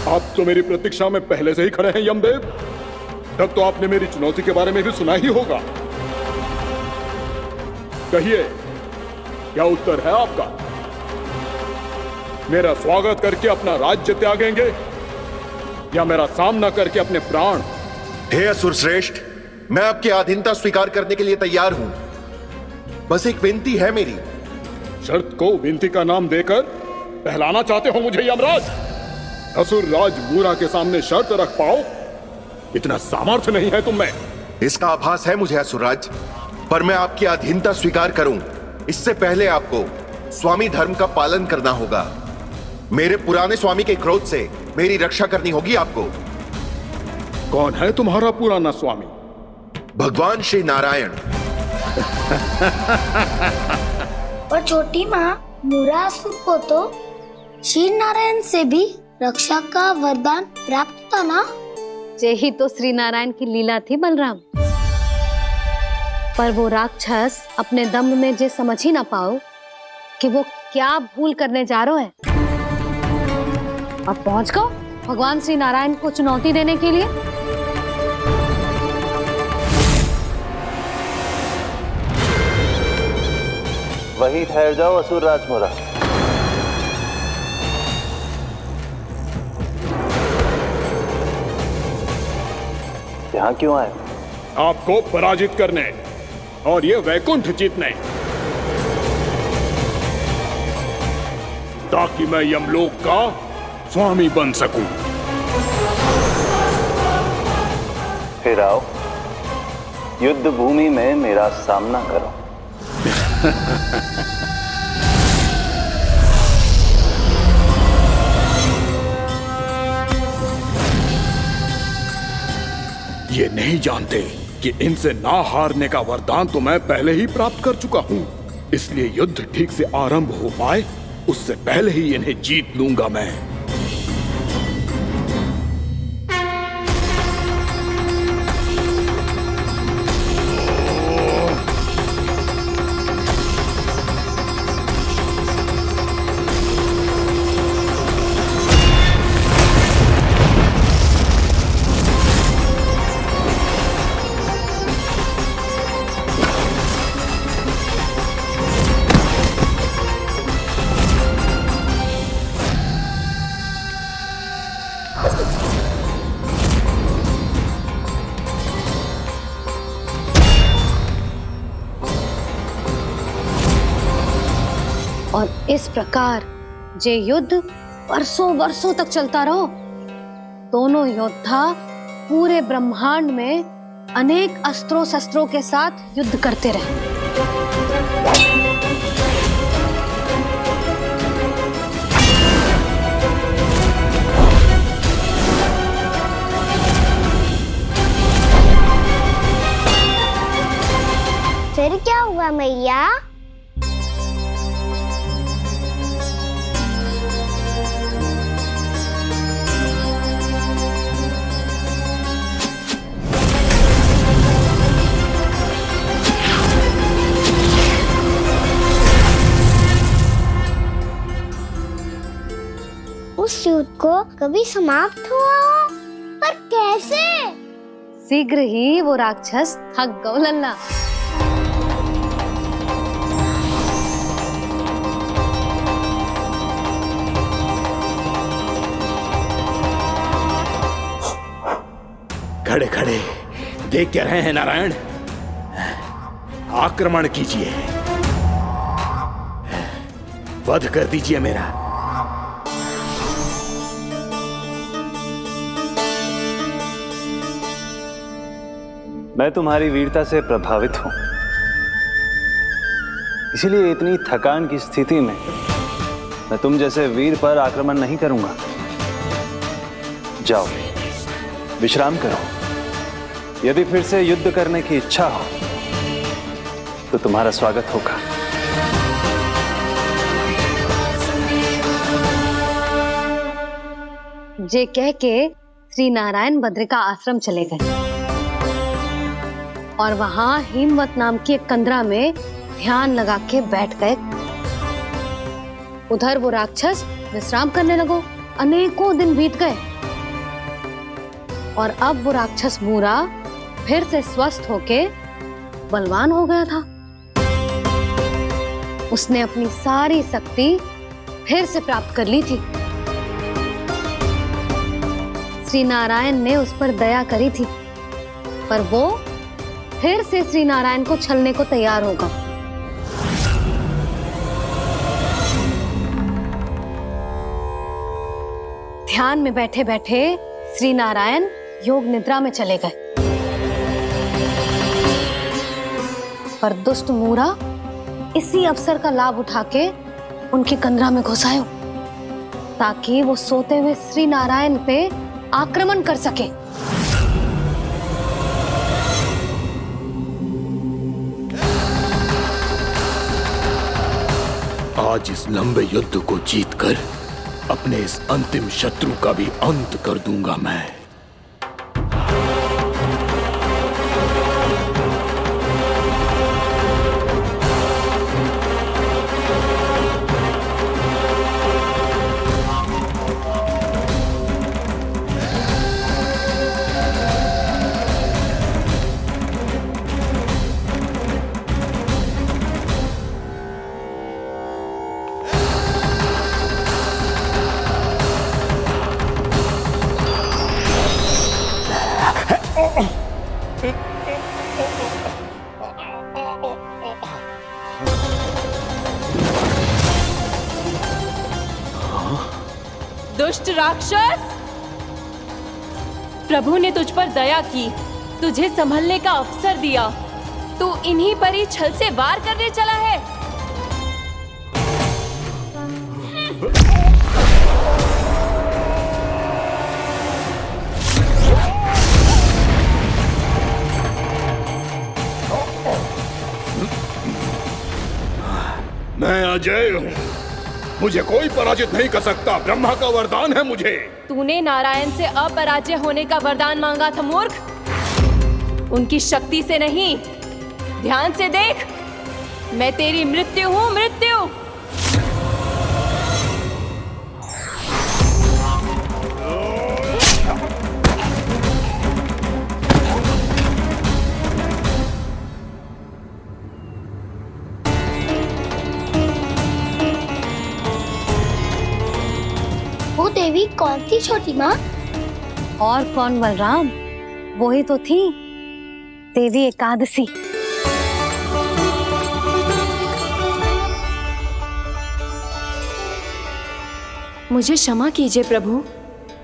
आप तो मेरी प्रतीक्षा में पहले से ही खड़े हैं यमदेव। तब तो आपने मेरी चुनौती के बारे में भी सुना ही होगा। कहिए, क्या उत्तर है आपका? मेरा स्वागत करके अपना राज्य त्यागेंगे या मेरा सामना करके अपने प्राण? हे असुर श्रेष्ठ, मैं आपकी अधीनता स्वीकार करने के लिए तैयार हूं। बस एक विनती है मेरी। शर्त को विनती का नाम देकर पहलाना चाहते हो मुझे यमराज? असुर राज मूरा के सामने शर्त रख पाओ, इतना सामर्थ्य नहीं है तुम में। इसका आभास है मुझे असुरराज, पर मैं आपकी अधीनता स्वीकार करूं इससे पहले आपको स्वामी धर्म का पालन करना होगा। मेरे पुराने स्वामी के क्रोध से मेरी रक्षा करनी होगी आपको। कौन है तुम्हारा पुराना स्वामी? भगवान श्री नारायण। और छोटी माँ मूरासुर को तो श्री नारायण से भी रक्षा का वरदान प्राप्त था ना? यही तो श्री नारायण की लीला थी बलराम। पर वो राक्षस अपने दम में जे समझ ही ना पाओ कि वो क्या भूल करने जा रहा है, और पहुंच गो भगवान श्री नारायण को चुनौती देने के लिए। वहीं ठहर जाओ असुर राज मूरा। यहाँ क्यों आए? आपको पराजित करने और ये वैकुंठ जीतने, ताकि मैं यमलोक का स्वामी बन सकूं। फिर आओ, युद्ध भूमि में मेरा सामना करो। ये नहीं जानते कि इनसे ना हारने का वरदान तो मैं पहले ही प्राप्त कर चुका हूं। इसलिए युद्ध ठीक से आरंभ हो पाए उससे पहले ही इन्हें जीत लूंगा मैं। और इस प्रकार जे युद्ध वर्षों वर्षों तक चलता रहो। दोनों योद्धा पूरे ब्रह्मांड में अनेक अस्त्रों शस्त्रों के साथ युद्ध करते रहे। फिर क्या हुआ मैया? उस युद्ध को कभी समाप्त हुआ हो, पर कैसे? शीघ्र ही वो राक्षस थक गौ लल्ला। खड़े खड़े देख क्या रहे हैं नारायण? आक्रमण कीजिए, वध कर दीजिए मेरा। मैं तुम्हारी वीरता से प्रभावित हूं, इसीलिए इतनी थकान की स्थिति में मैं तुम जैसे वीर पर आक्रमण नहीं करूंगा। जाओ विश्राम करो। यदि फिर से युद्ध करने की इच्छा हो तो तुम्हारा स्वागत होगा। जे कह के श्री नारायण बद्रिका आश्रम चले गए और वहां हिमवत नाम की एक कंदरा में ध्यान लगा के बैठ गए। उधर वो राक्षस विश्राम करने लगो। अनेकों दिन बीत गए और अब वो राक्षस मूरा फिर से स्वस्थ होके बलवान हो गया था। उसने अपनी सारी शक्ति फिर से प्राप्त कर ली थी। श्री नारायण ने उस पर दया करी थी, पर वो फिर से श्री नारायण को छलने को तैयार होगा। ध्यान में बैठे बैठे श्री नारायण योग निद्रा में चले गए, पर दुष्ट मूरा इसी अवसर का लाभ उठा के उनकी कंदरा में घुस आयो, ताकि वो सोते हुए श्री नारायण पे आक्रमण कर सके। आज इस लंबे युद्ध को जीतकर अपने इस अंतिम शत्रु का भी अंत कर दूंगा मैं। दुष्ट राक्षस, प्रभु ने तुझ पर दया की, तुझे संभलने का अवसर दिया। तू इन्हीं पर ही छल से वार करने चला है। मैं अजय हूँ, मुझे कोई पराजित नहीं कर सकता। ब्रह्मा का वरदान है मुझे। तूने नारायण से अपराजय होने का वरदान मांगा था मूर्ख, उनकी शक्ति से नहीं। ध्यान से देख, मैं तेरी मृत्यु हूँ, मृत्यु। वो देवी कौन थी छोटी माँ? और कौन बलराम, वो ही तो थी देवी एकादशी। मुझे क्षमा कीजिए प्रभु,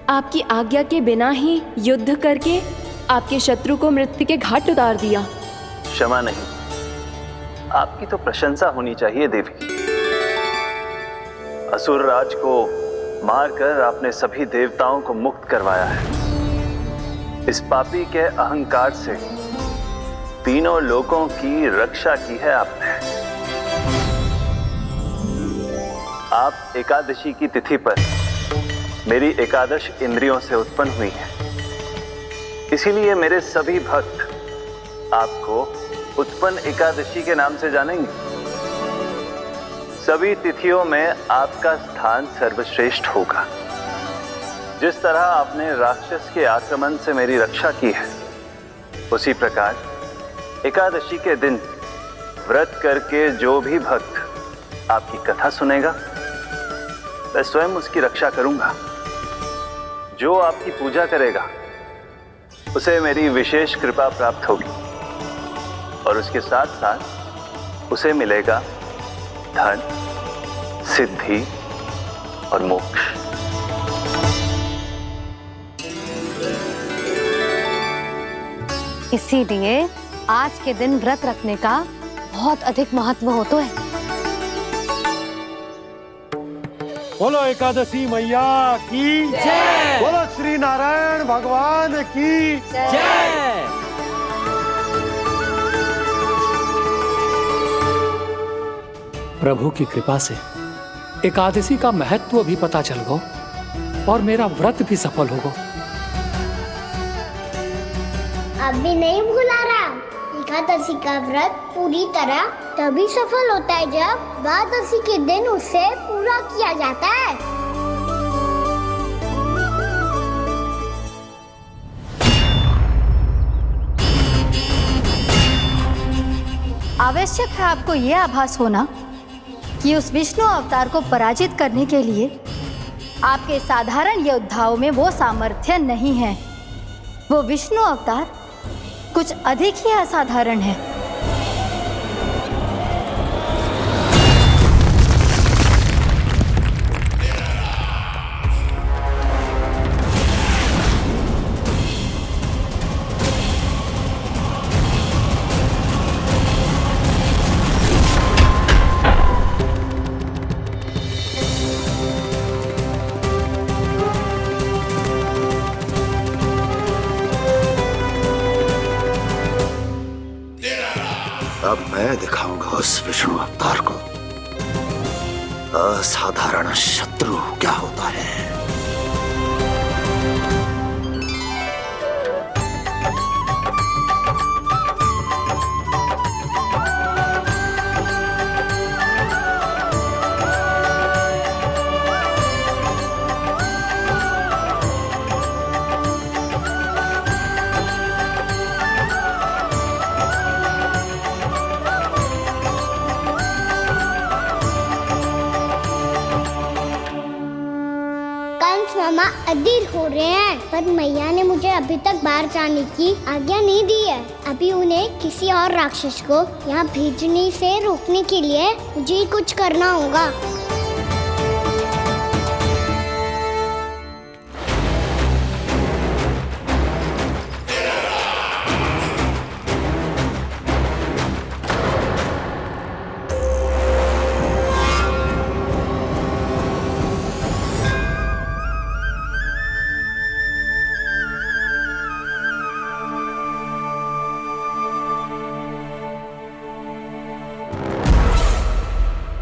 आपकी आज्ञा के बिना ही युद्ध करके आपके शत्रु को मृत्यु के घाट उतार दिया। क्षमा नहीं, आपकी तो प्रशंसा होनी चाहिए देवी। असुर राज को मारकर आपने सभी देवताओं को मुक्त करवाया है। इस पापी के अहंकार से तीनों लोकों की रक्षा की है आपने। आप एकादशी की तिथि पर मेरी एकादश इंद्रियों से उत्पन्न हुई हैं। इसीलिए मेरे सभी भक्त आपको उत्पन्न एकादशी के नाम से जानेंगे। सभी तिथियों में आपका स्थान सर्वश्रेष्ठ होगा। जिस तरह आपने राक्षस के आक्रमण से मेरी रक्षा की है, उसी प्रकार एकादशी के दिन व्रत करके जो भी भक्त आपकी कथा सुनेगा, मैं स्वयं उसकी रक्षा करूंगा। जो आपकी पूजा करेगा उसे मेरी विशेष कृपा प्राप्त होगी, और उसके साथ साथ उसे मिलेगा धन, सिद्धि और मोक्ष। इसीलिए आज के दिन व्रत रखने का बहुत अधिक महत्व होता है। बोलो एकादशी मैया की जय। बोलो श्री नारायण भगवान की जय। प्रभु की कृपा से एकादशी का महत्व भी पता चल गो और मेरा व्रत भी सफल होगा। अभी नहीं भूला रहा, एकादशी का व्रत पूरी तरह तभी सफल होता है जब द्वादशी के दिन उसे पूरा किया जाता है। आवश्यक है आपको ये आभास होना कि उस विष्णु अवतार को पराजित करने के लिए आपके साधारण योद्धाओं में वो सामर्थ्य नहीं है। वो विष्णु अवतार कुछ अधिक ही असाधारण है। अब मैं दिखाऊंगा उस विष्णु अवतार को असाधारण शत्रु क्या होता है। मामा अधीर हो रहे हैं, पर मैया ने मुझे अभी तक बाहर जाने की आज्ञा नहीं दी है। अभी उन्हें किसी और राक्षस को यहाँ भेजने से रोकने के लिए मुझे कुछ करना होगा।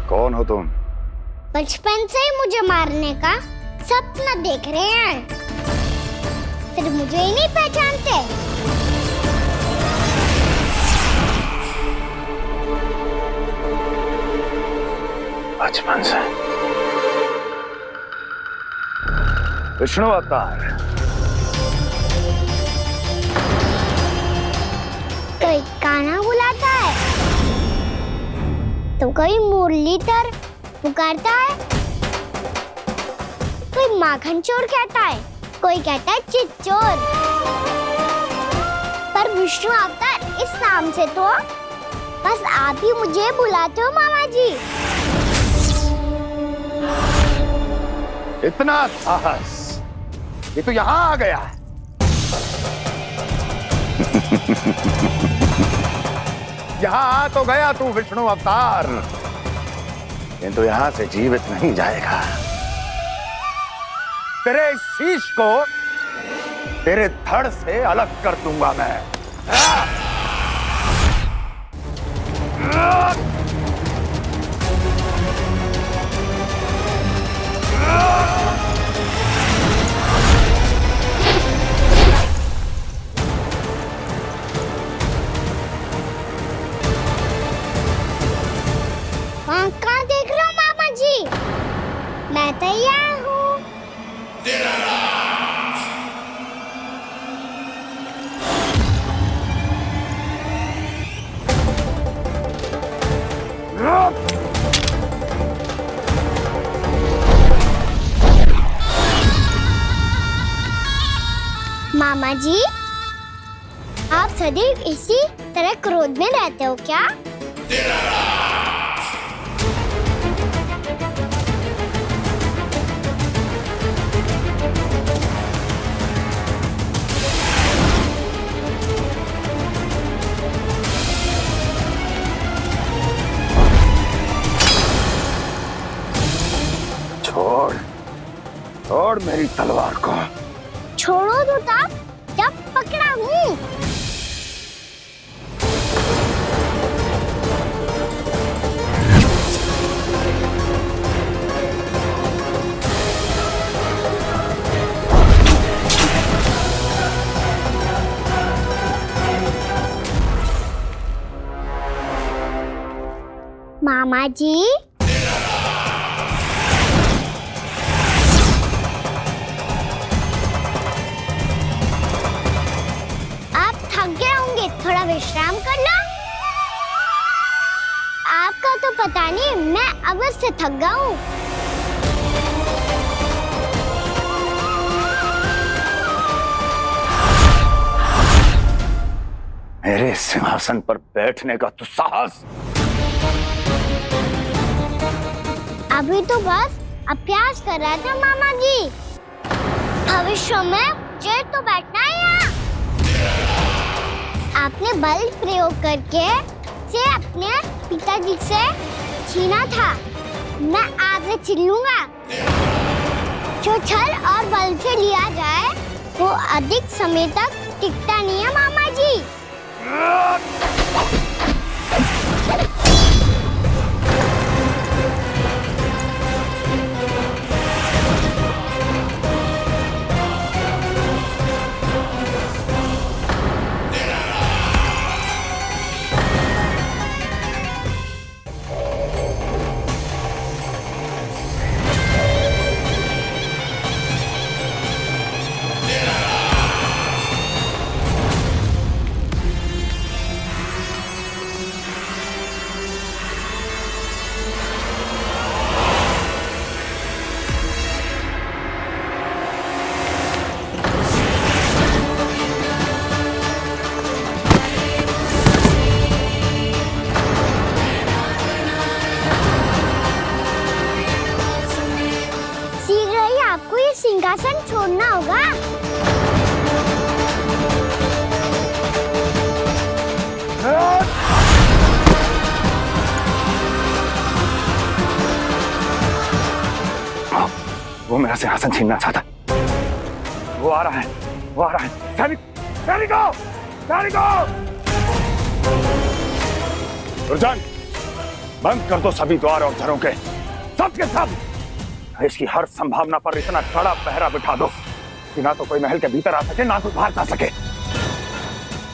कौन हो तुम? बचपन से ही मुझे मारने का सपना देख रहे हैं, फिर मुझे ही नहीं पहचानते। बचपन से विष्णु अवतार। कोई गाना बुलाता है तो कोई मुरलीधर पुकारता है, कोई माखन चोर कहता है, कोई कहता है चिच्चोर। पर विष्णु अवतार इस नाम से तो बस आप ही मुझे बुलाते हो मामा जी। इतना साहस, ये तो यहाँ आ गया है। यहाँ आ तो गया तू विष्णु अवतार, किंतु यहाँ से जीवित नहीं जाएगा। तेरे इस शीश को तेरे धड़ से अलग कर दूंगा मैं। कहाँ देख रहे हो मामा जी? मैं तैयार हूँ। मामा जी, आप सदैव इसी तरह क्रोध में रहते हो क्या? छोड़ मेरी तलवार को। छोड़ो तो तब जब पकड़ा हूँ। मामा जी, थोड़ा विश्राम कर लो। पता नहीं, मैं अवश्य से थक गया हूँ। मेरे सिंहासन पर बैठने का तो साहस। अभी तो बस अभ्यास कर रहा था मामा जी। भविष्य में मुझे तो बैठना है यहाँ। आपने बल प्रयोग करके से अपने पिताजी से छीना था। मैं आज से छीन लूंगा। जो छल और बल से लिया जाए वो अधिक समय तक टिकता नहीं है मामा जी। सिंहासन छोड़ना होगा। वो मेरा सिंहासन छीनना चाहता। वो आ रहा है, वो आ रहा है। सैनिकों! दुर्जन, बंद कर दो सभी द्वार और घरों के, सब के सब। इसकी हर संभावना पर इतना कड़ा पहरा बिठा दो कि ना तो कोई महल के भीतर आ सके, ना कोई बाहर जा सके।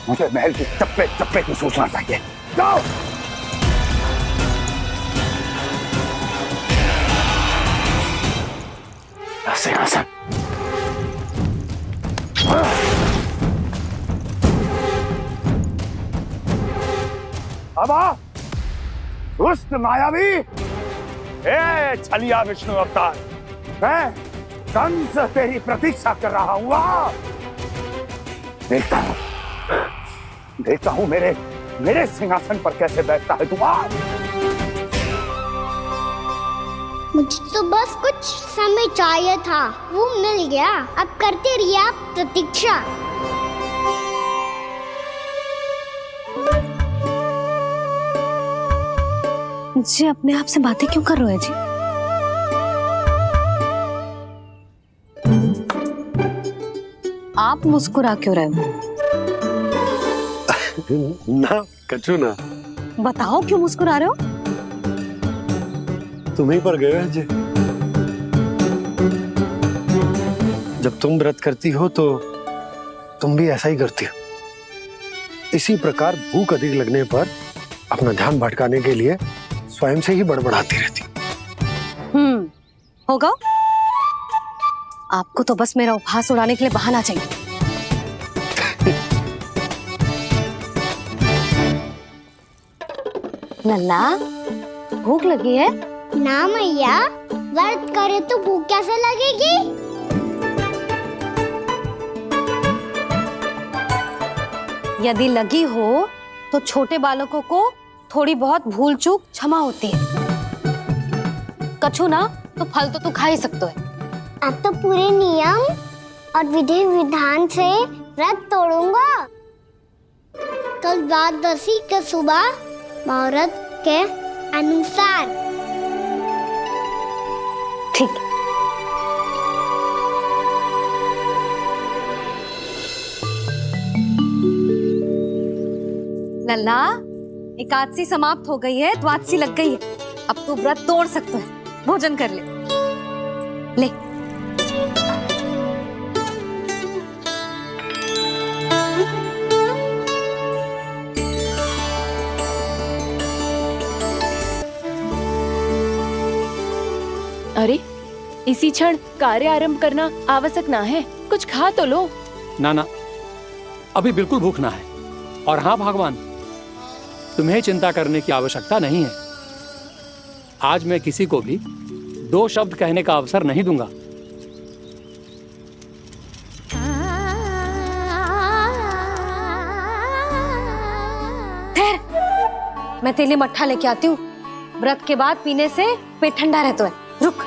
मुझे महल की चप्पे चप्पे की सूचना चाहिए। जाओ। सिंहासन। अब आ, दुष्ट मायावी, ए छलिया विष्णु अवतार, मैं कंस तेरी प्रतीक्षा कर रहा हूँ। देखता हूँ मेरे सिंहासन पर कैसे बैठता है तू। मुझे तो बस कुछ समय चाहिए था, वो मिल गया। अब करते रहिए आप प्रतीक्षा। जी अपने आप से बातें क्यों कर रहे हैं जी? आप मुस्कुरा क्यों रहे हो? ना कचू ना। बताओ क्यों मुस्कुरा रहे हो? तुम ही पर गए अजय। जब तुम व्रत करती हो तो तुम भी ऐसा ही करती हो। इसी प्रकार भूख अधिक लगने पर अपना ध्यान भटकाने के लिए स्वयं से ही बड़बड़ाती रहती। होगा। आपको तो बस मेरा उपहास उड़ाने के लिए बहाना चाहिए। नन्ना, भूख लगी है? ना मैया, व्रत करे तो भूख कैसे लगेगी? यदि लगी हो तो छोटे बालकों को थोड़ी बहुत भूल चूक क्षमा होती है। कछु ना तो फल तो तू खा ही सकते है। अब तो पूरे नियम और विधि विधान से व्रत तोड़ूंगा। कल द्वादशी के सुबह मुहूर्त के अनुसार। ठीक। लल्ला, एकादशी समाप्त हो गई है, द्वादशी लग गई है। अब तू व्रत तोड़ सकते है। भोजन कर ले। ले। अरे, इसी क्षण कार्य आरंभ करना आवश्यक ना है। कुछ खा तो लो। ना, अभी बिल्कुल भूख ना है। और हाँ भगवान, तुम्हें चिंता करने की आवश्यकता नहीं है। आज मैं किसी को भी 2 शब्द कहने का अवसर नहीं दूंगा। मैं तेरे लिए मट्ठा लेके आती हूँ। व्रत के बाद पीने से पेट ठंडा रहता है। रुक।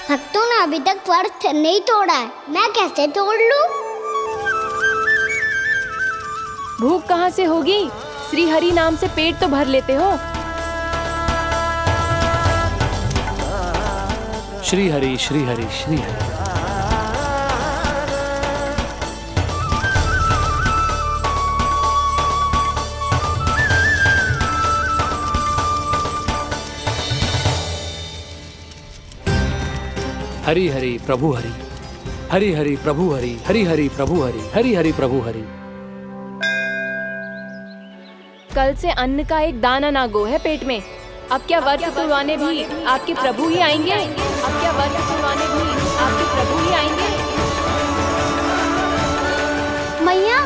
भक्तों ने अभी तक व्रत नहीं तोड़ा है, मैं कैसे तोड़ लूं? भूख कहाँ से होगी? श्री हरि नाम से पेट तो भर लेते हो। श्री हरि श्री हरि श्री हरि। हरि हरि प्रभु हरि, हरि हरि प्रभु हरि, हरि हरि प्रभु हरि, हरि हरि प्रभु हरि। कल से अन्न का एक दाना ना गो है पेट में। अब क्या व्रत तुड़वाने भी आपके प्रभु ही आएंगे? अब क्या व्रत तुड़वाने भी आपके प्रभु ही आएंगे? मैया,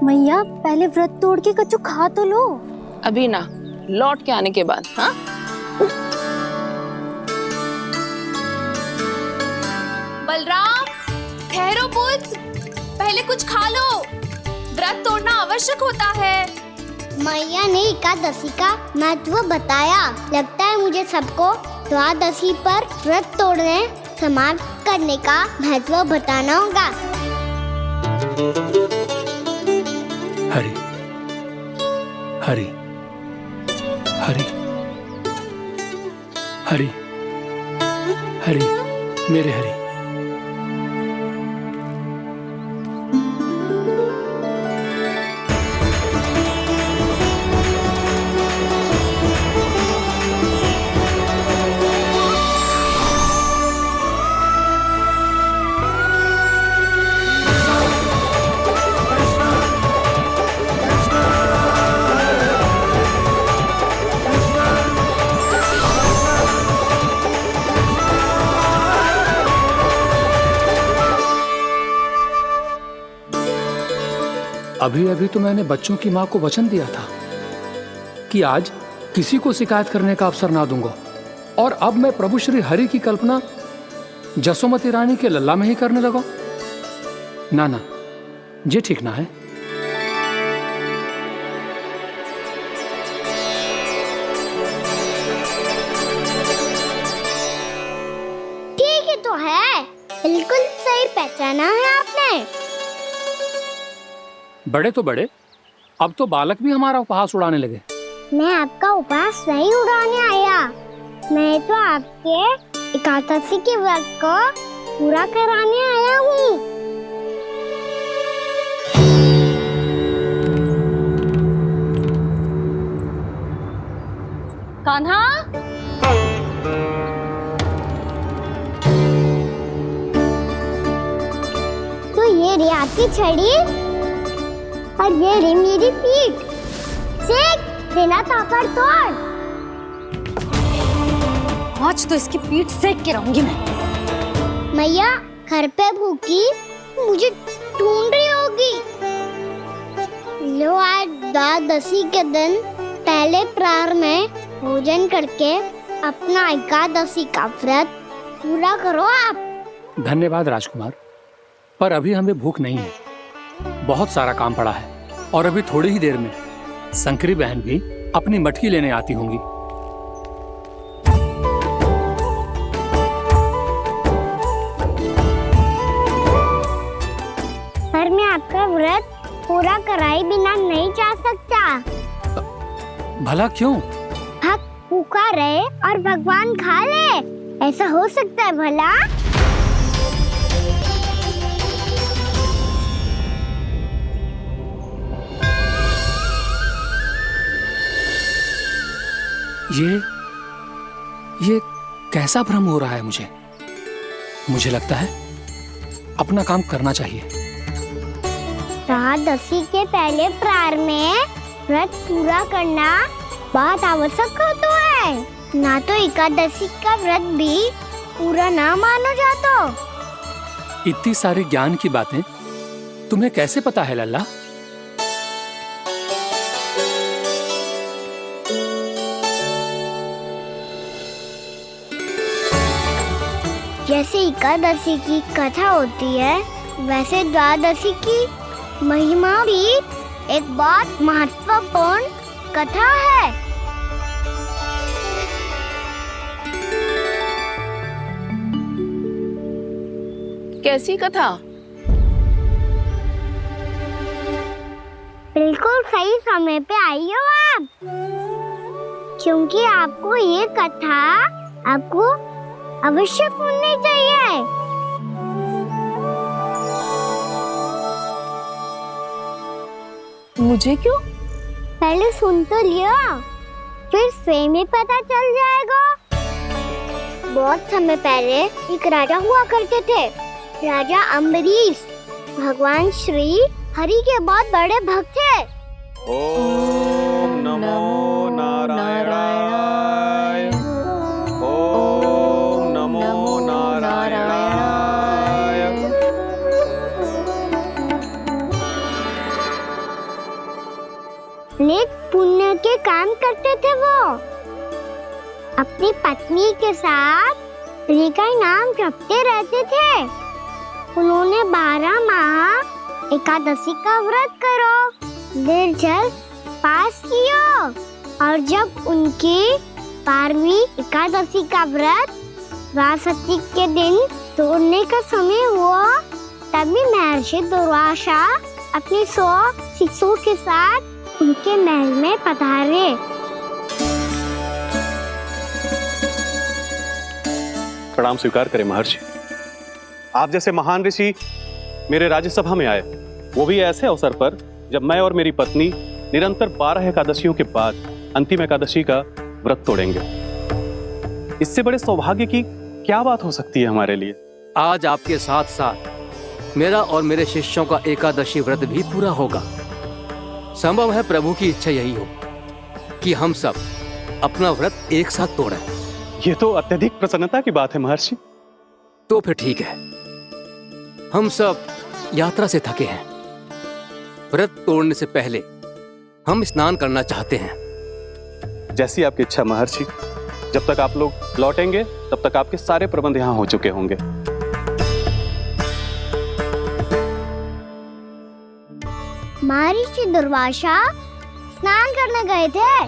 मैया पहले व्रत तोड़ के कच्चू खा तो लो। अभी ना, लौट के आने के बाद। हाँ, बलराम, ठहरो पुत्र, पहले कुछ खा लो। व्रत तोड़ना आवश्यक होता है। मैया ने एकादशी का महत्व बताया। लगता है मुझे सबको द्वादशी पर व्रत तोड़ने समाप्त करने का महत्व बताना होगा। हरि हरि हरि हरि हरि, मेरे हरि। अभी अभी तो मैंने बच्चों की माँ को वचन दिया था कि आज किसी को शिकायत करने का अवसर ना दूंगा, और अब मैं प्रभु श्री हरि की कल्पना जसोमती रानी के लल्ला में ही करने लगा। ना ना, ये ठीक ना है। ठीक है तो है, बिल्कुल सही पहचाना है आपने। बड़े तो बड़े, अब तो बालक भी हमारा उपहास उड़ाने लगे। मैं आपका उपहास नहीं उड़ाने आया, मैं तो आपके एकादशी के व्रत को पूरा कराने आया हूँ। कान्हा, तो ये रे आपकी छड़ी और ये रे मेरी पीठ। सेक बिना ताकत तोड़। आज तो इसकी पीठ सेक के रहूंगी मैं। मैया घर पे भूखी मुझे ढूंढ रही होगी। लो, आज द्वादशी के दिन पहले प्रहर में भोजन करके अपना एकादशी का व्रत पूरा करो आप। धन्यवाद राजकुमार, पर अभी हमें भूख नहीं है। बहुत सारा काम पड़ा है, और अभी थोड़ी ही देर में शंकरी बहन भी अपनी मटकी लेने आती होंगी। पर मैं आपका व्रत पूरा कराए बिना नहीं जा सकता। भला क्यों? भक्त भूखा रहे और भगवान खा ले, ऐसा हो सकता है भला? ये कैसा भ्रम हो रहा है मुझे लगता है अपना काम करना चाहिए। द्वादशी के पहले प्रहर में व्रत पूरा करना बहुत आवश्यक होता है। ना तो एकादशी का व्रत भी पूरा ना मानो जातो। इतनी सारी ज्ञान की बातें तुम्हें कैसे पता है लल्ला? जैसे एकादशी की कथा होती है, वैसे द्वादशी की महिमा भी एक बहुत महत्वपूर्ण कथा है। कैसी कथा? बिल्कुल सही समय पे आई हो आप, क्योंकि आपको ये कथा आपको अवश्य सुननी चाहिए। मुझे क्यों? पहले सुन तो लियो, फिर स्वयं ही पता चल जाएगा। बहुत समय पहले एक राजा हुआ करते थे, राजा अम्बरीश। भगवान श्री हरि के बहुत बड़े भक्त थे। ओम नमो नारायणाय। ओम नमो नारायणाय। नेक पुण्य के काम करते थे वो। अपनी पत्नी के साथ हरि का नाम जपते रहते थे। उन्होंने 12 माह एकादशी का व्रत करो निर्जल पास किया, और जब उनकी 12वीं एकादशी का व्रत द्वादशी के दिन तोड़ने का समय हुआ, तभी महर्षि दुर्वासा अपने 100 शिष्यों के साथ उनके महल में पधारे। प्रणाम स्वीकार करें महर्षि। आप जैसे महान ऋषि मेरे राज्यसभा में आए, वो भी ऐसे अवसर पर जब मैं और मेरी पत्नी निरंतर 12 एकादशियों के बाद अंतिम एकादशी का व्रत तोड़ेंगे। इससे बड़े सौभाग्य की क्या बात हो सकती है हमारे लिए? आज आपके साथ साथ मेरा और मेरे शिष्यों का एकादशी व्रत भी पूरा होगा। संभव है प्रभु की इच्छा यही हो कि हम सब अपना व्रत एक साथ तोड़ें। ये तो अत्यधिक प्रसन्नता की बात है महर्षि। तो फिर ठीक है, हम सब यात्रा से थके हैं। व्रत तोड़ने से पहले हम स्नान करना चाहते हैं। जैसी आपकी इच्छा महर्षि। जब तक आप लोग लौटेंगे तब तक आपके सारे प्रबंध यहाँ हो चुके होंगे। महर्षि दुर्वासा स्नान करने गए थे,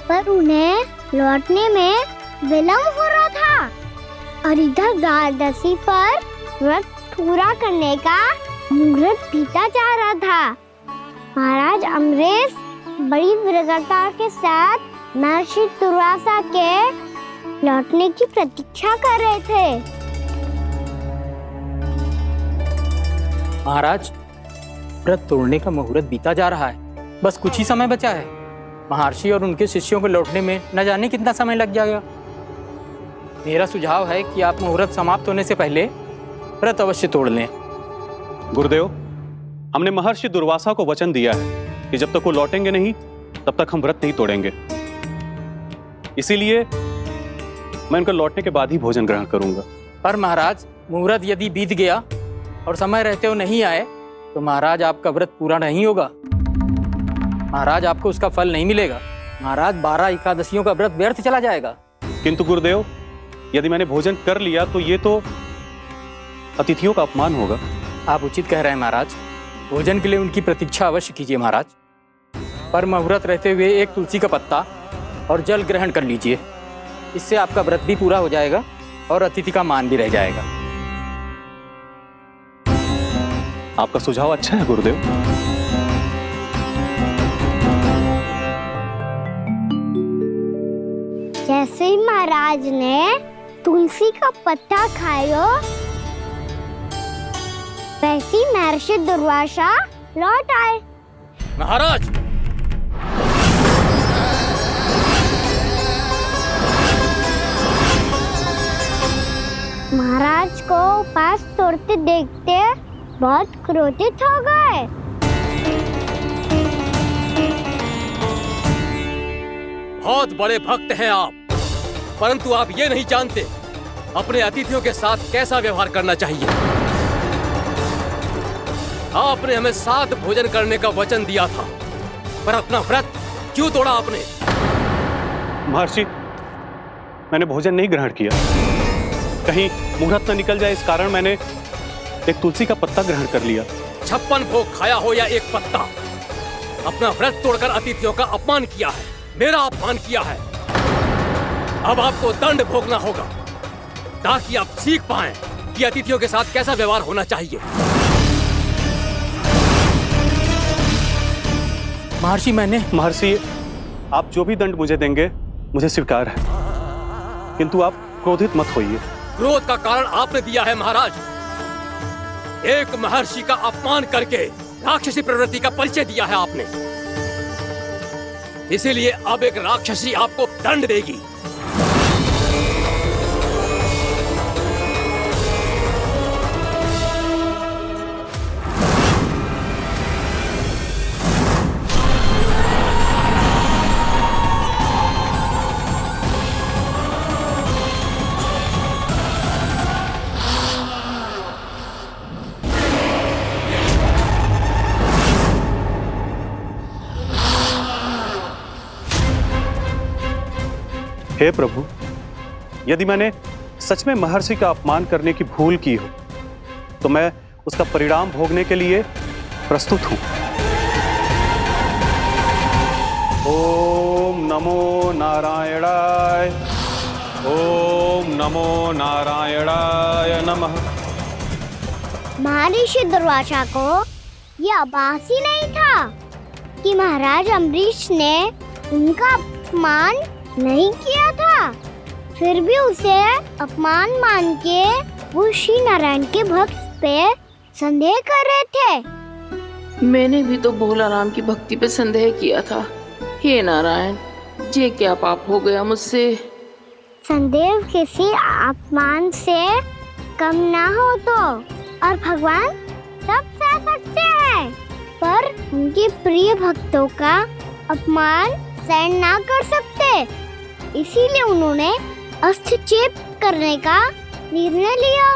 पर उन्हें लौटने में विलंब हो रहा था, और इधर द्वादशी पर व्रत पूरा करने का मुहूर्त बीता जा रहा था। महाराज अम्बरीश बड़ी विरगता के साथ महर्षि दुर्वासा के लौटने की प्रतीक्षा कर रहे थे। महाराज, व्रत तोड़ने का मुहूर्त बीता जा रहा है, बस कुछ ही समय बचा है। महर्षि और उनके शिष्यों को लौटने में न जाने कितना समय लग जाएगा। मेरा सुझाव है कि आप मुहूर्त समाप्त होने से पहले व्रत अवश्य तोड़ लें। गुरुदेव, हमने महर्षि दुर्वासा को वचन दिया है कि जब तक वो लौटेंगे नहीं तब तक हम व्रत नहीं तोड़ेंगे। इसीलिए मैं उनके लौटने के बाद ही भोजन ग्रहण करूंगा। पर महाराज, मुहूर्त यदि बीत गया और समय रहते हुए नहीं आए तो महाराज आपका व्रत पूरा नहीं होगा। महाराज, आपको उसका फल नहीं मिलेगा। महाराज, 12 एकादशियों का व्रत व्यर्थ चला जाएगा। किंतु गुरुदेव, यदि मैंने भोजन कर लिया तो ये तो अतिथियों का अपमान होगा। आप उचित कह रहे हैं महाराज। भोजन के लिए उनकी प्रतीक्षा अवश्य कीजिए महाराज, पर मुहूर्त रहते हुए एक तुलसी का पत्ता और जल ग्रहण कर लीजिए। इससे आपका व्रत भी पूरा हो जाएगा और अतिथि का मान भी रह जाएगा। आपका सुझाव अच्छा है गुरुदेव। जैसे ही महाराज ने तुलसी का पत्ता खाया, वैसे ही महर्षि दुर्वासा लौट आए। महाराज, महाराज को उपास तोड़ते देखते बहुत क्रोधित हो गए। बहुत बड़े भक्त हैं आप, परंतु आप ये नहीं जानते अपने अतिथियों के साथ कैसा व्यवहार करना चाहिए। आपने हमें साथ भोजन करने का वचन दिया था, पर अपना व्रत क्यों तोड़ा आपने? महर्षि, मैंने भोजन नहीं ग्रहण किया। कहीं मुहूर्त न निकल जाए, इस कारण मैंने एक तुलसी का पत्ता ग्रहण कर लिया। 56 भोग खाया हो या एक पत्ता, अपना व्रत तोड़कर अतिथियों का अपमान किया है, मेरा अपमान किया है। अब आपको दंड भोगना होगा ताकि आप सीख पाएं कि अतिथियों के साथ कैसा व्यवहार होना चाहिए। महर्षि, आप जो भी दंड मुझे देंगे मुझे स्वीकार है, किंतु आप क्रोधित मत होइए। क्रोध का कारण आपने दिया है महाराज। एक महर्षि का अपमान करके राक्षसी प्रवृत्ति का परिचय दिया है आपने, इसीलिए अब एक राक्षसी आपको दंड देगी। हे प्रभु, यदि मैंने सच में महर्षि का अपमान करने की भूल की हो तो मैं उसका परिणाम भोगने के लिए प्रस्तुत हूं। ओम नमो नारायणाय, ओम नमो नारायणाय नमः। महर्षि दुर्वासा को यह आभास ही नहीं था कि महाराज अम्बरीश ने उनका अपमान नहीं किया था, फिर भी उसे अपमान मान के वो श्री नारायण के भक्त पे संदेह कर रहे थे। मैंने भी तो भोला राम की भक्ति पे संदेह किया था। हे नारायण, ये क्या पाप हो गया मुझसे? संदेह किसी अपमान से कम ना हो तो, और भगवान सब सह सकते हैं, पर उनके प्रिय भक्तों का अपमान सहन ना कर सकते, इसीलिए उन्होंने हस्तक्षेप करने का निर्णय लिया।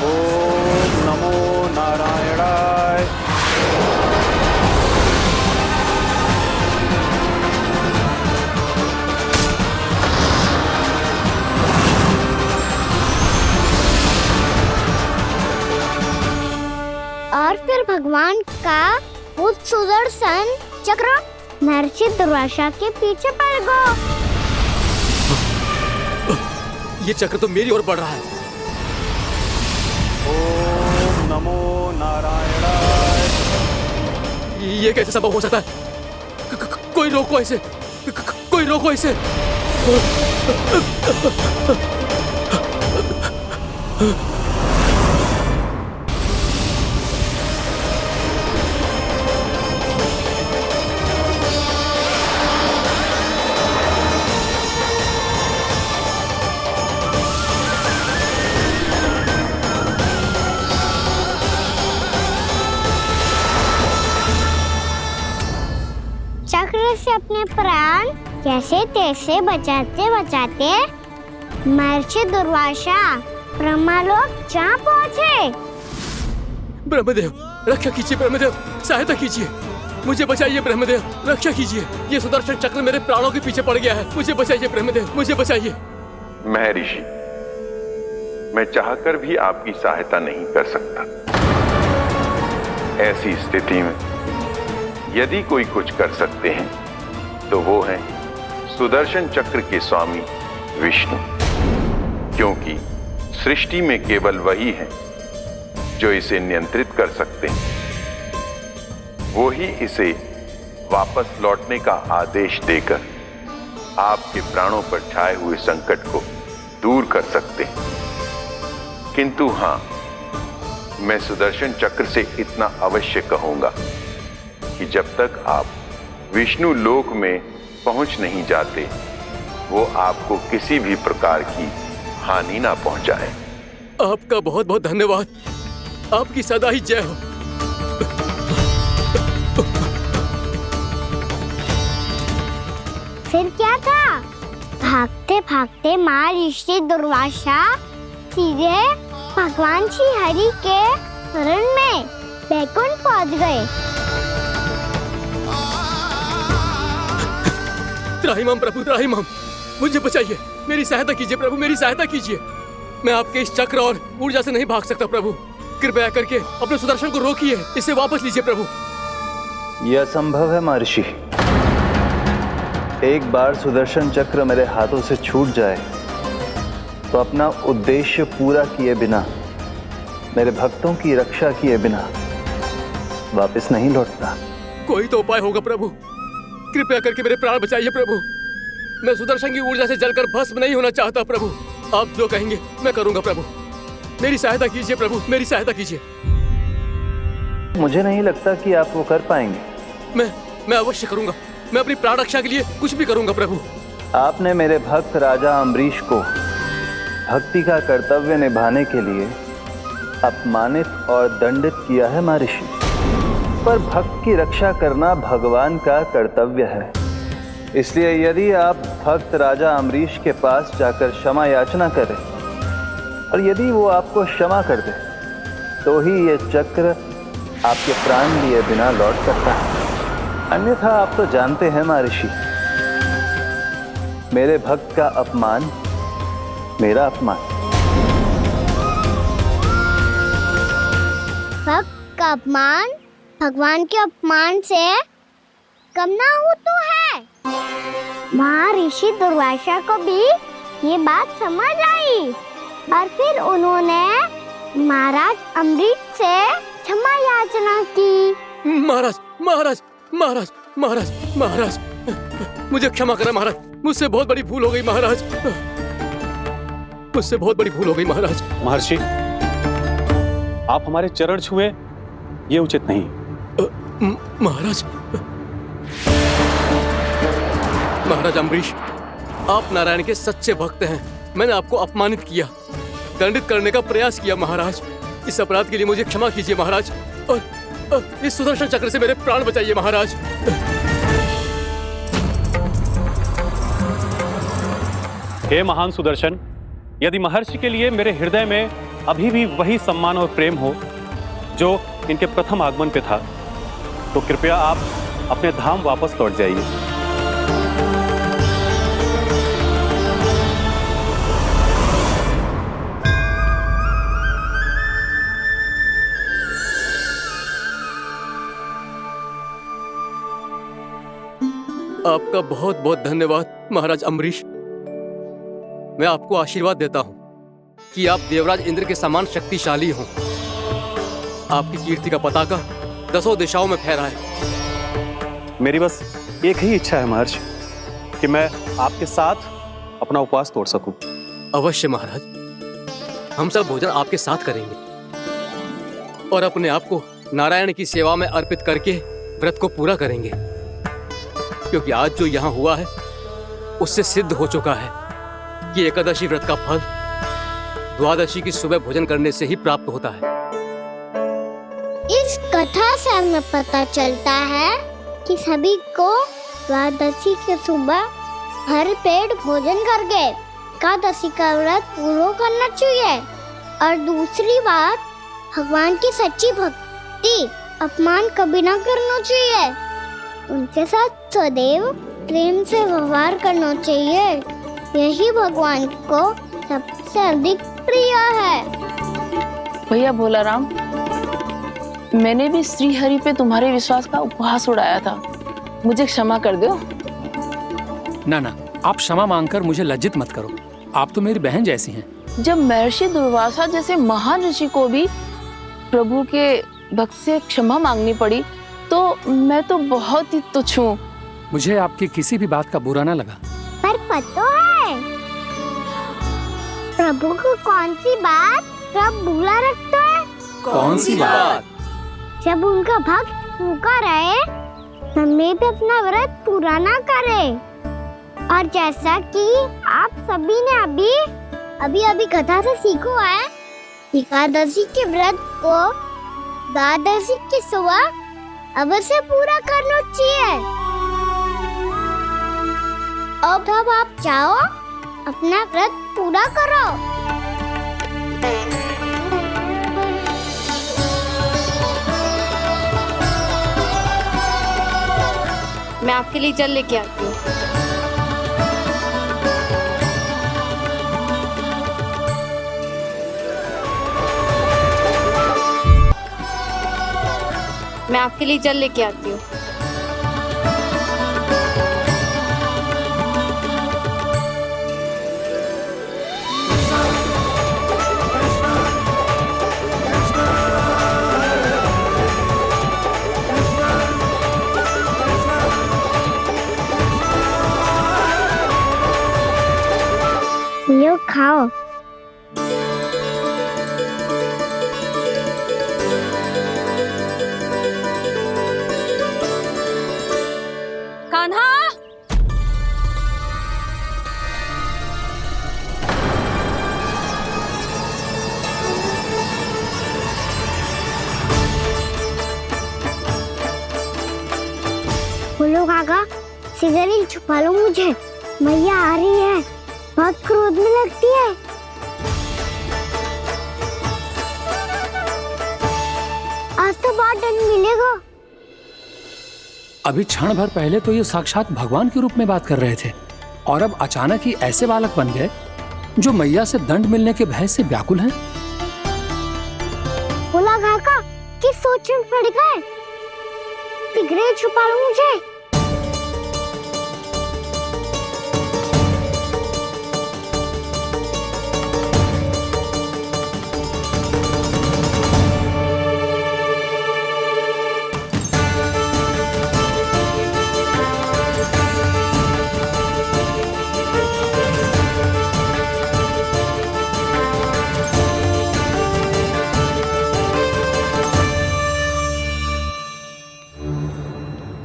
ओम नमो नारायणाय। और फिर भगवान का वो सुदर्शन चक्र महर्षि दुर्वासा के पीछे पड़ गया। ये चक्र तो मेरी ओर बढ़ रहा है। ओम नमो नारायणाय। ये कैसे संभव हो सकता है? कोई रोको इसे, कोई रोको इसे। चक्र से अपने प्राण जैसे तैसे बचाते बचाते महर्षि दुर्वासा ब्रह्मलोक जा पहुँचे। ब्रह्मदेव, रक्षा कीजिए ब्रह्मदेव, सहायता कीजिए, मुझे बचाइए ब्रह्मदेव, रक्षा कीजिए। ये सुदर्शन चक्र मेरे प्राणों के पीछे पड़ गया है, मुझे बचाइए ब्रह्मदेव, मुझे बचाइए। महर्षि, मैं चाहकर भी आपकी सहायता नहीं कर सकता। ऐसी स्थिति में यदि कोई कुछ कर सकते हैं तो वो है सुदर्शन चक्र के स्वामी विष्णु, क्योंकि सृष्टि में केवल वही है जो इसे नियंत्रित कर सकते हैं। वो ही इसे वापस लौटने का आदेश देकर आपके प्राणों पर छाए हुए संकट को दूर कर सकते हैं। किंतु हां, मैं सुदर्शन चक्र से इतना अवश्य कहूंगा कि जब तक आप विष्णु लोक में पहुंच नहीं जाते, वो आपको किसी भी प्रकार की हानि ना पहुंचाए। आपका बहुत बहुत धन्यवाद, आपकी सदा ही जय हो। फिर क्या था? भागते भागते महर्षि दुर्वासा सीधे भगवान श्री हरि के शरण में बैकुंठ पहुंच गए। त्राहिमाम प्रभु, त्राहिमाम, मुझे बचाइए, मेरी सहायता कीजिए प्रभु, मेरी सहायता कीजिए। मैं आपके इस चक्र और ऊर्जा से नहीं भाग सकता प्रभु। कृपया करके अपने सुदर्शन को रोकिए, इसे वापस लीजिए प्रभु। यह असंभव है महर्षि। एक बार सुदर्शन चक्र मेरे हाथों से छूट जाए तो अपना उद्देश्य पूरा किए बिना, मेरे भक्तों की रक्षा किए बिना वापस नहीं लौटता। कोई तो उपाय होगा प्रभु, कृपया करके मेरे प्राण बचाइए प्रभु। मैं सुदर्शन की ऊर्जा से जलकर भस्म नहीं होना चाहता प्रभु। आप जो कहेंगे मैं करूंगा प्रभु। मेरी सहायता कीजिए प्रभु, मेरी सहायता कीजिए। मुझे नहीं लगता कि आप वो कर पाएंगे। मैं अवश्य करूंगा। मैं अपनी प्राण रक्षा के लिए कुछ भी करूंगा प्रभु। आपने मेरे भक्त राजा अम्बरीश को भक्ति का कर्तव्य निभाने के लिए अपमानित और दंडित किया है महर्षि, पर भक्त की रक्षा करना भगवान का कर्तव्य है। इसलिए यदि आप भक्त राजा अम्बरीश के पास जाकर क्षमा याचना करें और यदि वो आपको क्षमा कर दे तो ही ये चक्र आपके प्राण लिए बिना लौट सकता है। अन्यथा आप तो जानते हैं महर्षि, मेरे भक्त का अपमान मेरा अपमान। भक्त का अपमान भगवान के अपमान से कम ना हो तो है। महर्षि दुर्वासा को भी ये बात समझ आई और फिर उन्होंने महाराज अम्बरीश से क्षमा याचना की। महाराज महाराज महाराज महाराज महाराज, मुझे क्षमा करें महाराज, मुझसे बहुत बड़ी भूल हो गई महाराज, मुझसे बहुत बड़ी भूल हो गई महाराज। महर्षि, आप हमारे चरण छुए ये उचित नहीं। महाराज महाराज अम्बरीश, आप नारायण के सच्चे भक्त हैं। मैंने आपको अपमानित किया, दंडित करने का प्रयास किया महाराज। इस अपराध के लिए मुझे क्षमा कीजिए महाराज, और इस सुदर्शन चक्र से मेरे प्राण बचाइए महाराज। हे महान सुदर्शन, यदि महर्षि के लिए मेरे हृदय में अभी भी वही सम्मान और प्रेम हो जो इनके प्रथम आगमन पे था, तो कृपया आप अपने धाम वापस लौट जाइए। आपका बहुत बहुत धन्यवाद महाराज अम्बरीश। मैं आपको आशीर्वाद देता हूं कि आप देवराज इंद्र के समान शक्तिशाली हों। आपकी कीर्ति का पताका 10 दिशाओं में फहराए। मेरी बस एक ही इच्छा है महर्षि, कि मैं आपके साथ अपना उपवास तोड़ सकूं। अवश्य महाराज, हम सब भोजन आपके साथ करेंगे और अपने आप को नारायण की सेवा में अर्पित करके व्रत को पूरा करेंगे, क्योंकि आज जो यहाँ हुआ है उससे सिद्ध हो चुका है कि एकादशी व्रत का फल द्वादशी की सुबह भोजन करने से ही प्राप्त होता है। इस कथा से हमें पता चलता है कि सभी को द्वादशी के सुबह भर पेट भोजन करके एकादशी का व्रत पूरा करना चाहिए। और दूसरी बात, भगवान की सच्ची भक्ति अपमान कभी ना करना चाहिए। उनके साथ सदैव प्रेम से व्यवहार करना चाहिए। यही भगवान को सबसे अधिक प्रिय है। भैया भोलाराम, मैंने भी श्री हरि पे तुम्हारे विश्वास का उपहास उड़ाया था, मुझे क्षमा कर दो। ना ना, आप क्षमा मांगकर मुझे लज्जित मत करो, आप तो मेरी बहन जैसी हैं। जब महर्षि दुर्वासा जैसे महान ऋषि को भी प्रभु के भक्त से क्षमा मांगनी पड़ी, तो मैं तो बहुत ही तुच्छ हूँ। मुझे आपकी किसी भी बात का बुरा ना लगा। पर पता है प्रभु को कौन सी बात कब बुरा रखता है? कौन सी बात? जब उनका भक्त भूखा रहे, हमें भी अपना व्रत पूरा ना करे। और जैसा कि आप सभी ने अभी कथा से सीखा है, एकादशी के व्रत को द्वादशी की सुबह अवश्य पूरा करना चाहिए। अब आप जाओ, अपना व्रत पूरा करो। मैं आपके लिए जल लेके आती हूँ। मैं आपके लिए जल लेके आती हूँ। यो खाओ। कान्हा, बोलो काका, सिगरेट छुपा लो मुझे, मैया आ रही है, बहुत क्रोध में लगती है। आज तो बहुत दंड मिलेगा। अभी क्षण भर पहले तो ये साक्षात भगवान के रूप में बात कर रहे थे, और अब अचानक ही ऐसे बालक बन गए जो मैया से दंड मिलने के भय से व्याकुल हैं। बोला काका, किस सोच में पड़ गए? सिगरेट छुपा लो मुझे।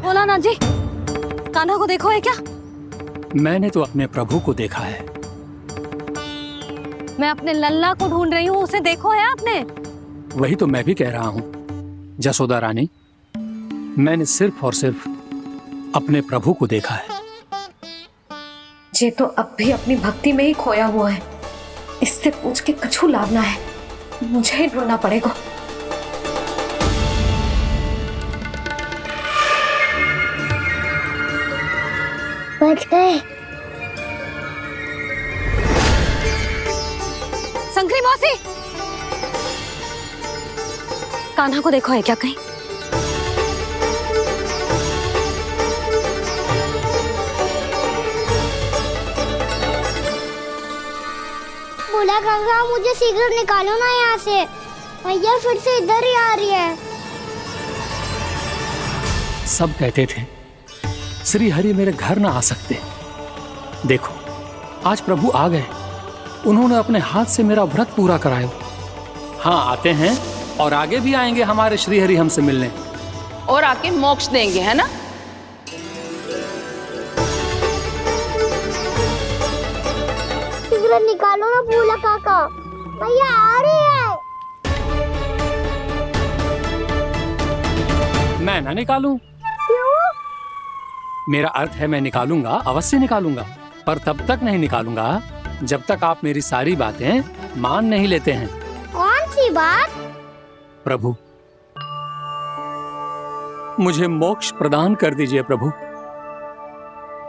भोलानाथ जी, कान्हा को देखो है क्या? मैंने तो अपने प्रभु को देखा है। मैं अपने लल्ला को ढूंढ रही हूँ, उसे देखो है आपने? वही तो मैं भी कह रहा हूँ जसोदा रानी, मैंने सिर्फ और सिर्फ अपने प्रभु को देखा है। ये तो अब भी अपनी भक्ति में ही खोया हुआ है, इससे पूछ के कछु लाभ ना है, मुझे ही ढूंढना पड़ेगा। बच गए। संकरी मौसी, कान्हा को देखो है क्या कहीं? बोला काका, मुझे सिगरेट निकालो ना यहाँ से, मैया फिर से इधर ही आ रही है। सब कहते थे श्री हरि मेरे घर ना आ सकते। देखो आज प्रभु आ गए, उन्होंने अपने हाथ से मेरा व्रत पूरा कराया। हाँ, आते हैं और आगे भी आएंगे हमारे श्री हरि हमसे मिलने, और आके मोक्ष देंगे, है ना? सिगरेट निकालो ना बोला काका, मैया आ रही है। मैं ना निकालूं? क्यों? मेरा अर्थ है मैं निकालूंगा, अवश्य निकालूंगा, पर तब तक नहीं निकालूंगा जब तक आप मेरी सारी बातें मान नहीं लेते हैं। कौन सी बात? प्रभु, मुझे मोक्ष प्रदान कर दीजिए प्रभु।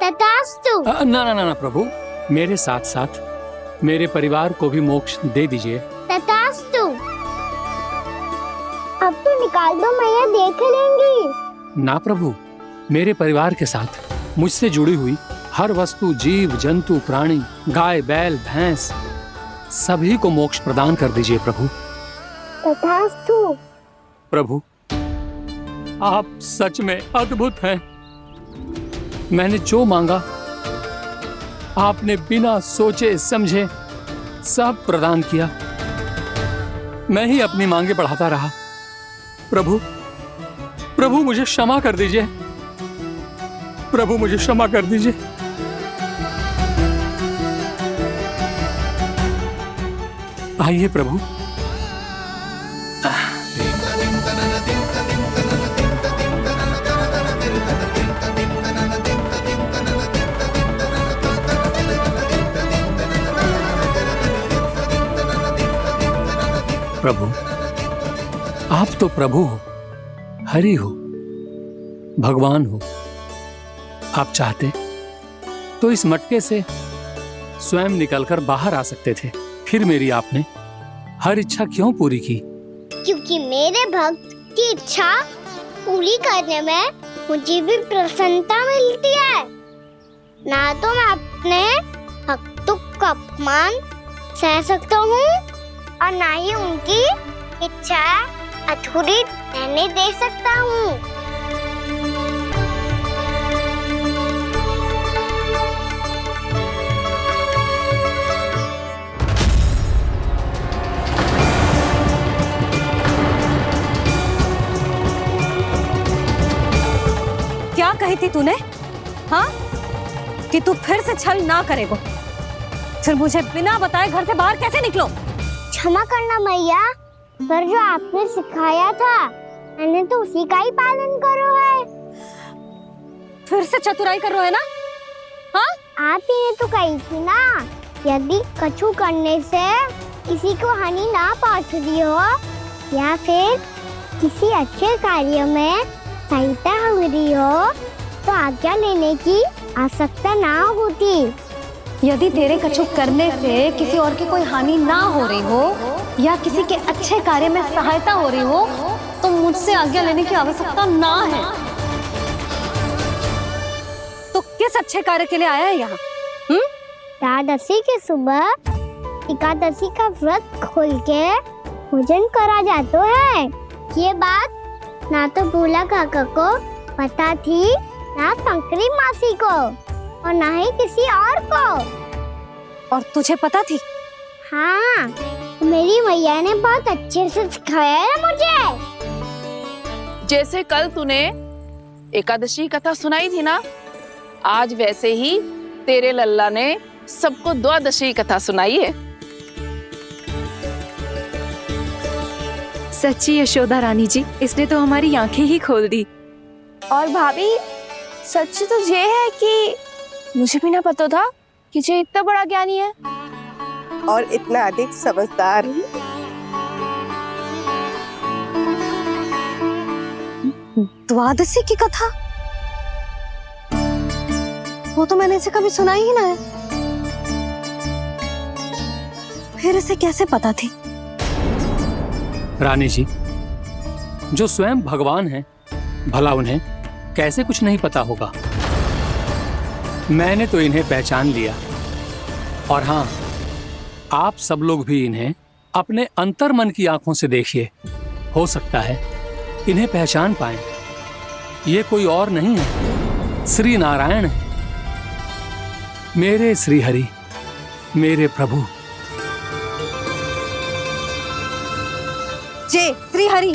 तथास्तु। ना ना ना ना प्रभु, मेरे साथ साथ मेरे परिवार को भी मोक्ष दे दीजिए। तथास्तु। अब तो निकाल दो, मैया देख लेंगी। ना प्रभु, मेरे परिवार के साथ मुझसे जुड़ी हुई हर वस्तु, जीव जंतु, प्राणी, गाय बैल भैंस, सभी को मोक्ष प्रदान कर दीजिए प्रभु। तथास्तु। प्रभु, आप सच में अद्भुत हैं। मैंने जो मांगा आपने बिना सोचे समझे सब प्रदान किया। मैं ही अपनी मांगे बढ़ाता रहा। प्रभु, प्रभु मुझे क्षमा कर दीजिए। प्रभु मुझे क्षमा कर दीजिए। आइए प्रभु। प्रभु, आप तो प्रभु हो, हरि हो, भगवान हो। आप चाहते तो इस मटके से स्वयं निकलकर बाहर आ सकते थे, फिर मेरी आपने हर इच्छा क्यों पूरी की? क्योंकि मेरे भक्त की इच्छा पूरी करने में मुझे भी प्रसन्नता मिलती है। ना तो मैं अपने भक्तों का अपमान सह सकता हूँ और ना ही उनकी इच्छा अधूरी रहने दे सकता हूँ। क्या कही थी तूने? हाँ, कि तू फिर से छल ना करेगा। फिर मुझे बिना बताए घर से बाहर कैसे निकलो? क्षमा करना मैया, पर जो आपने सिखाया था मैंने तो उसी का ही पालन करो है। फिर से चतुराई कर रहे हो ना? हाँ, आप ही ने तो कही थी ना, यदि कछु करने से किसी को हानि ना पहुंच रही हो या फिर किसी अच्छे कार्य में सहायता हो रही हो तो आज्ञा लेने की आवश्यकता ना होती। यदि तेरे कछु करने से किसी और की कोई हानि ना हो रही हो या किसी के अच्छे कार्य में सहायता हो रही हो तो मुझसे आज्ञा लेने की आवश्यकता ना है। तो किस अच्छे कार्य के लिए आया है यहाँ? द्वादशी के सुबह एकादशी का व्रत खोल के भोजन करा जाता है। ये बात ना तो भोला काका को पता थी, ना शंकरी मासी को और ना ही किसी और को। और तुझे पता थी? हाँ, मेरी मैया ने बहुत अच्छे से सिखाया है मुझे। जैसे कल तूने एकादशी कथा सुनाई थी ना, आज वैसे ही तेरे लल्ला ने सबको द्वादशी कथा सुनाई है। सच्ची यशोदा रानी जी, इसने तो हमारी आंखें ही खोल दी। और भाभी, सच तो ये है कि मुझे भी ना पता था कि ये इतना बड़ा ज्ञानी है और इतना अधिक समझदार। द्वादशी की कथा? वो तो मैंने इसे कभी सुना ही ना है। फिर इसे कैसे पता थी? रानी जी, जो स्वयं भगवान हैं, भला उन्हें कैसे कुछ नहीं पता होगा? मैंने तो इन्हें पहचान लिया। और हाँ, आप सब लोग भी इन्हें अपने अंतर मन की आंखों से देखिए, हो सकता है इन्हें पहचान पाएं। ये कोई और नहीं है, श्री नारायण है, मेरे श्री हरि, मेरे प्रभु। जय श्री हरि।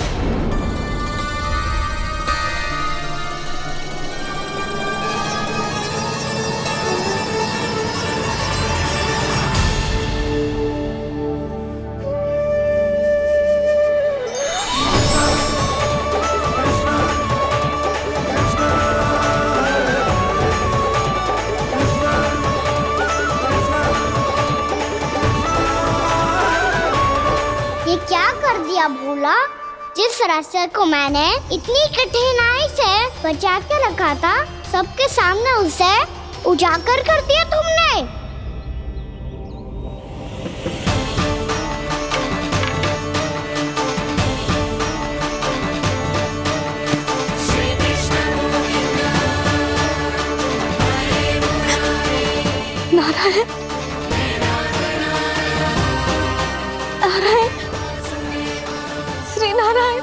ये क्या कर दिया भोला? जिस रास्ते को मैंने इतनी कठिनाई से बचा के रखा था, सबके सामने उसे उजागर कर दिया तुमने। नारायण, नारायण, श्री नारायण।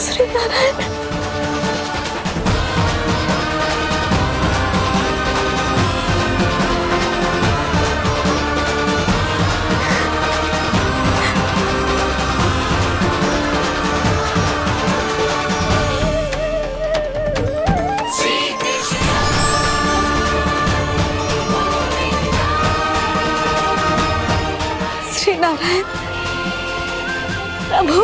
श्री नारायण। श्री नारायण प्रभु।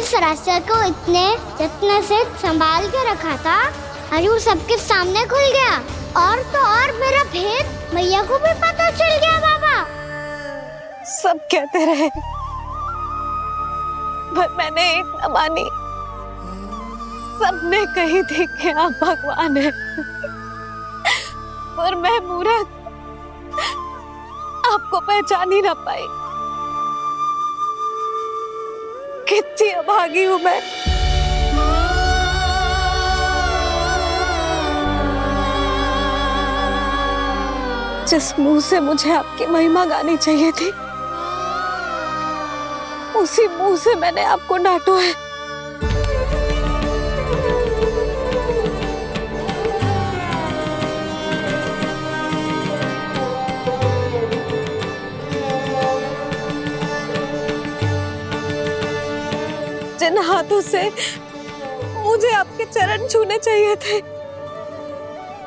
इस रास्ते को इतने यत्न से संभाल के रखा था, आज वो सबके सामने खुल गया। और तो और मेरा भेद मैया को भी पता चल गया। बाबा सब कहते रहे पर मैंने एक न मानी। सबने कही थी कि आप भगवान हैं, पर मैं मूर्ख आपको पहचान ही ना पाई। कितनी अभागी हूँ मैं। जिस मुंह से मुझे आपकी महिमा गानी चाहिए थी, उसी मुंह से मैंने आपको डांटा है। जिन हाथों से मुझे आपके चरण छूने चाहिए थे,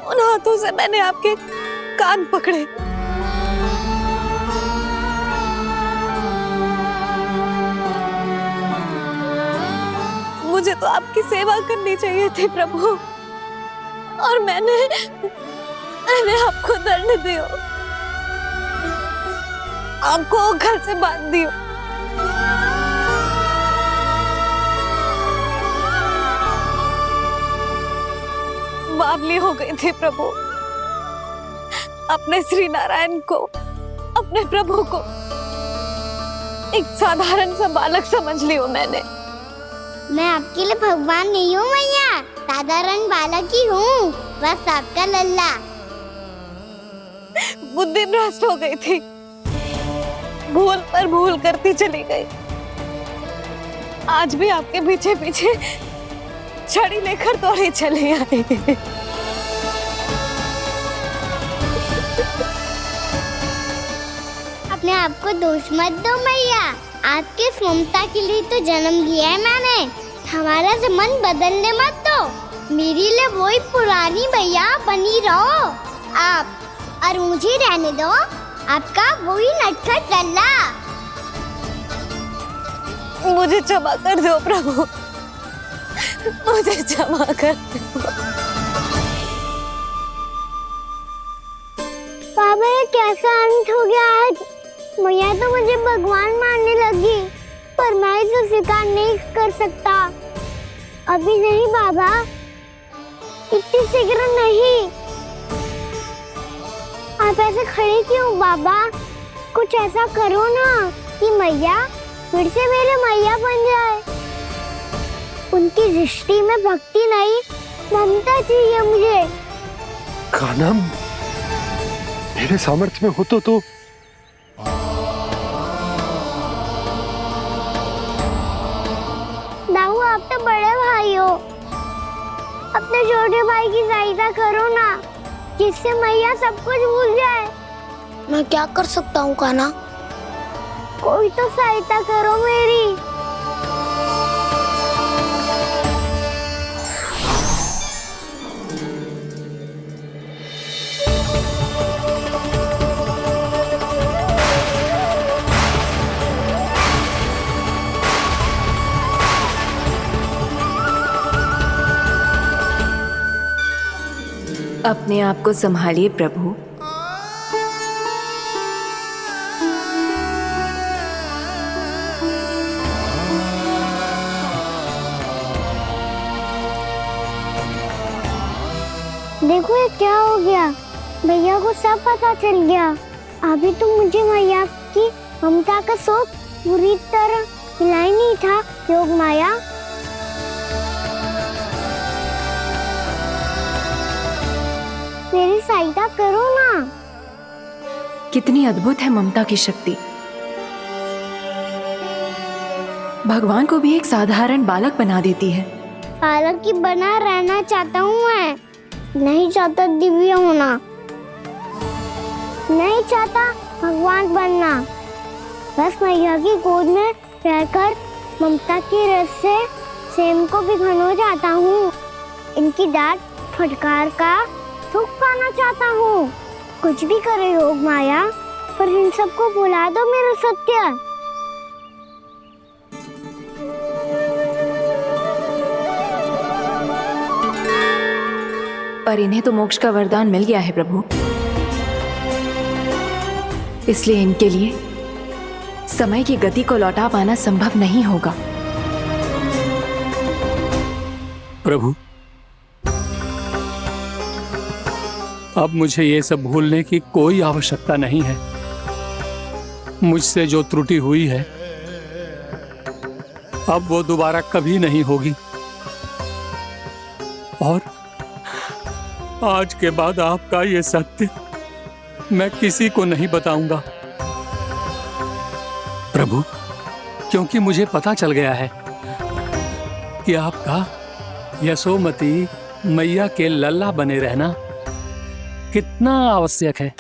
उन हाथों से मैंने आपके कान पकड़े। मुझे तो आपकी सेवा करनी चाहिए थी प्रभु, और मैंने आपको दंड दियो, आपको घर से बांध दियो। बावली हो गई थी प्रभु। अपने श्री नारायण को, अपने प्रभु को एक साधारण सा बालक समझ लियो मैंने। मैं आपके लिए भगवान नहीं हूँ मैया, साधारण बालक ही हूँ, बस आपका लल्ला। बुद्धि भ्रष्ट हो गई थी, भूल पर भूल करती चली गई। आज भी आपके पीछे पीछे छड़ी लेकर दौड़े चले आए। अपने आप को दोष मत दो मैया, आपके ममता के लिए तो जन्म लिया है मैंने। हमारा से मन बदलने मत दो, मेरे लिए वही पुरानी मैया बनी रहो आप, और मुझे रहने दो आपका वही नटखट लल्ला। मुझे क्षमा कर दो प्रभु, मुझे क्षमा कर दो। बाबा ये कैसा अंत हो गया आज? मैया तो मुझे भगवान मानने लगी, पर मैं इसे स्वीकार नहीं कर सकता। अभी नहीं बाबा, इतनी शीघ्र नहीं। आप ऐसे खड़े क्यों बाबा? कुछ ऐसा करो ना कि मैया फिर से मेरे मैया बन जाए। उनकी दृष्टि में भक्ति नहीं, ममता चाहिए मुझे। कान्हा, मेरे सामर्थ्य में हो तो दाऊ, आप तो बड़े भाई हो, अपने छोटे भाई की सहायता करो ना, जिससे मैया सब कुछ भूल जाए। मैं क्या कर सकता हूँ कान्हा? कोई तो सहायता करो मेरी। अपने आप को संभालिए प्रभु। देखो ये क्या हो गया, भैया को सब पता चल गया। अभी तो मुझे मैया की ममता का शौक पूरी तरह हिला ही नहीं था। योग माया, मेरी सहायता करो ना। कितनी अद्भुत है ममता की शक्ति। भगवान को भी एक साधारण बालक बना देती है। बालक की बना रहना चाहता हूँ मैं, नहीं चाहता दिव्य होना, नहीं चाहता भगवान बनना। बस मैया की गोद में रहकर ममता की रस से सेम को भी घनो चाहता हूँ। इनकी डांट फटकार का सुख पाना चाहता हूँ। कुछ भी करे योग माया, पर इन सबको भुला दो मेरा सत्य। और इन्हें तो मोक्ष का वरदान मिल गया है प्रभु, इसलिए इनके लिए समय की गति को लौटा पाना संभव नहीं होगा। प्रभु, अब मुझे ये सब भूलने की कोई आवश्यकता नहीं है। मुझसे जो त्रुटि हुई है अब वो दोबारा कभी नहीं होगी, और आज के बाद आपका ये सत्य मैं किसी को नहीं बताऊंगा प्रभु, क्योंकि मुझे पता चल गया है कि आपका यशोमती मैया के लल्ला बने रहना कितना आवश्यक है।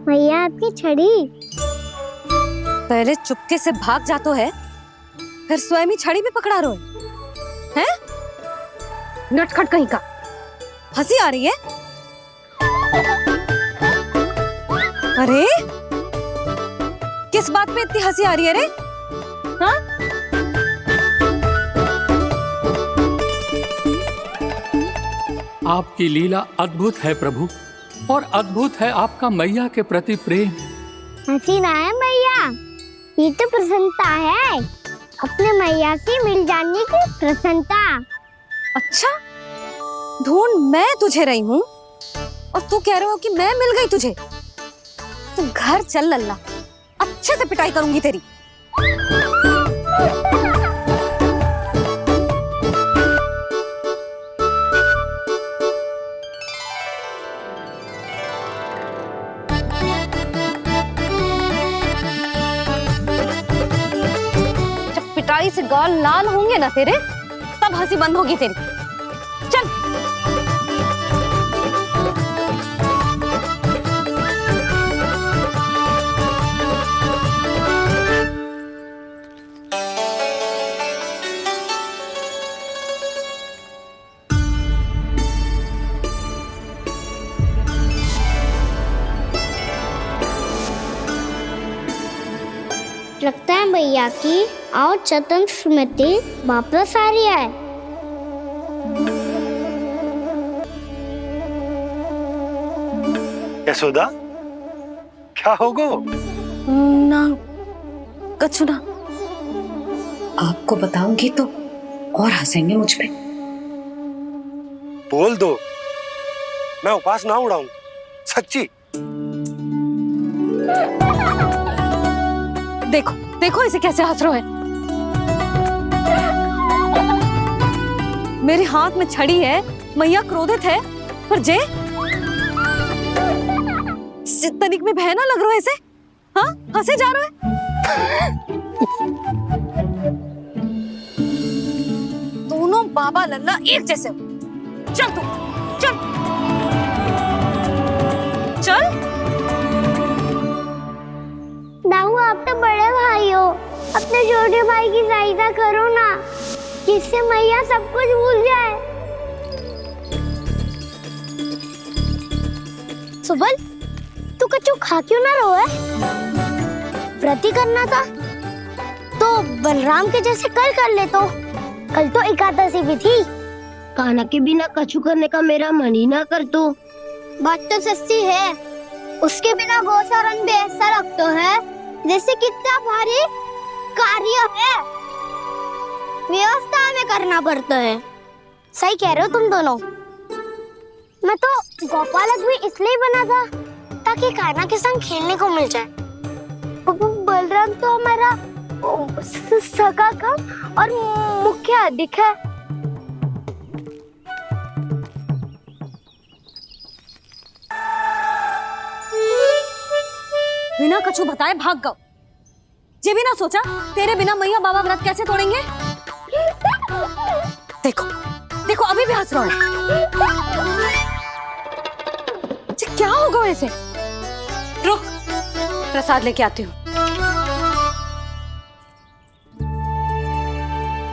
भैया आपकी छड़ी। पहले चुपके से भाग जातो है, फिर स्वयं ही छड़ी भी पकड़ा रोए हैं? नटखट कहीं का। हंसी आ रही है? अरे किस बात पे इतनी हंसी आ रही है रे? हाँ? आपकी लीला अद्भुत है प्रभु, और अद्भुत है आपका मैया के प्रति प्रेम। हंसी ना है मैया, ये तो प्रसन्नता है, अपने मैया से मिल जाने की प्रसन्नता। अच्छा, ढूंढ मैं तुझे रही हूँ और तू कह रहे हो कि मैं मिल गई तुझे। तू घर चल लल्ला, अच्छे से पिटाई करूंगी तेरी। पिटाई से गाल लाल होंगे ना तेरे, तब हंसी बंद होगी तेरी। चल। लगता है भैया की और चतन स्मृति वापस आ रही है। यशोदा, क्या होगो? ना कछु ना। आपको बताऊंगी तो और हंसेंगे मुझ पे। बोल दो, मैं उपास ना उड़ाऊं, सच्ची। देखो देखो इसे कैसे हंस रहा है। मेरे हाथ में छड़ी है, मैया क्रोधित है, पर जे तनिक में बहना लग रहा है इसे। हाँ, हंसे जा रहा है। दोनों बाबा लल्ला एक जैसे हो। चल तू, चल चल। दाऊ, आप तो बड़े भाई हो, अपने छोटे भाई की सहायता करो ना, जिससे मैया सब कुछ भूल जाए। सुबल, तू कच्चू खा क्यों ना रो है? व्रत ही करना था तो बलराम के जैसे कल कर ले। तो कल तो एकादशी भी थी। कान्हा के बिना कछु करने का मेरा मन ही ना कर। तो बात तो सच्ची है, उसके बिना गोचारण भी ऐसा लगता है जैसे कितना भारी कार्य है, व्यवस्था में करना पड़ता है। सही कह रहे हो तुम दोनों। मैं तो गोपालक भी इसलिए बना था ताकि कान्हा के संग खेलने को मिल जाए। बलराम तो हमारा सगा कम और मुख्य अधिक है। बिना कछु बताए भाग गओ। ये भी ना सोचा तेरे बिना मैया बाबा व्रत कैसे तोड़ेंगे। देखो देखो अभी भी हंस रहा है। क्या होगा वैसे? रुक प्रसाद लेके आती हूँ।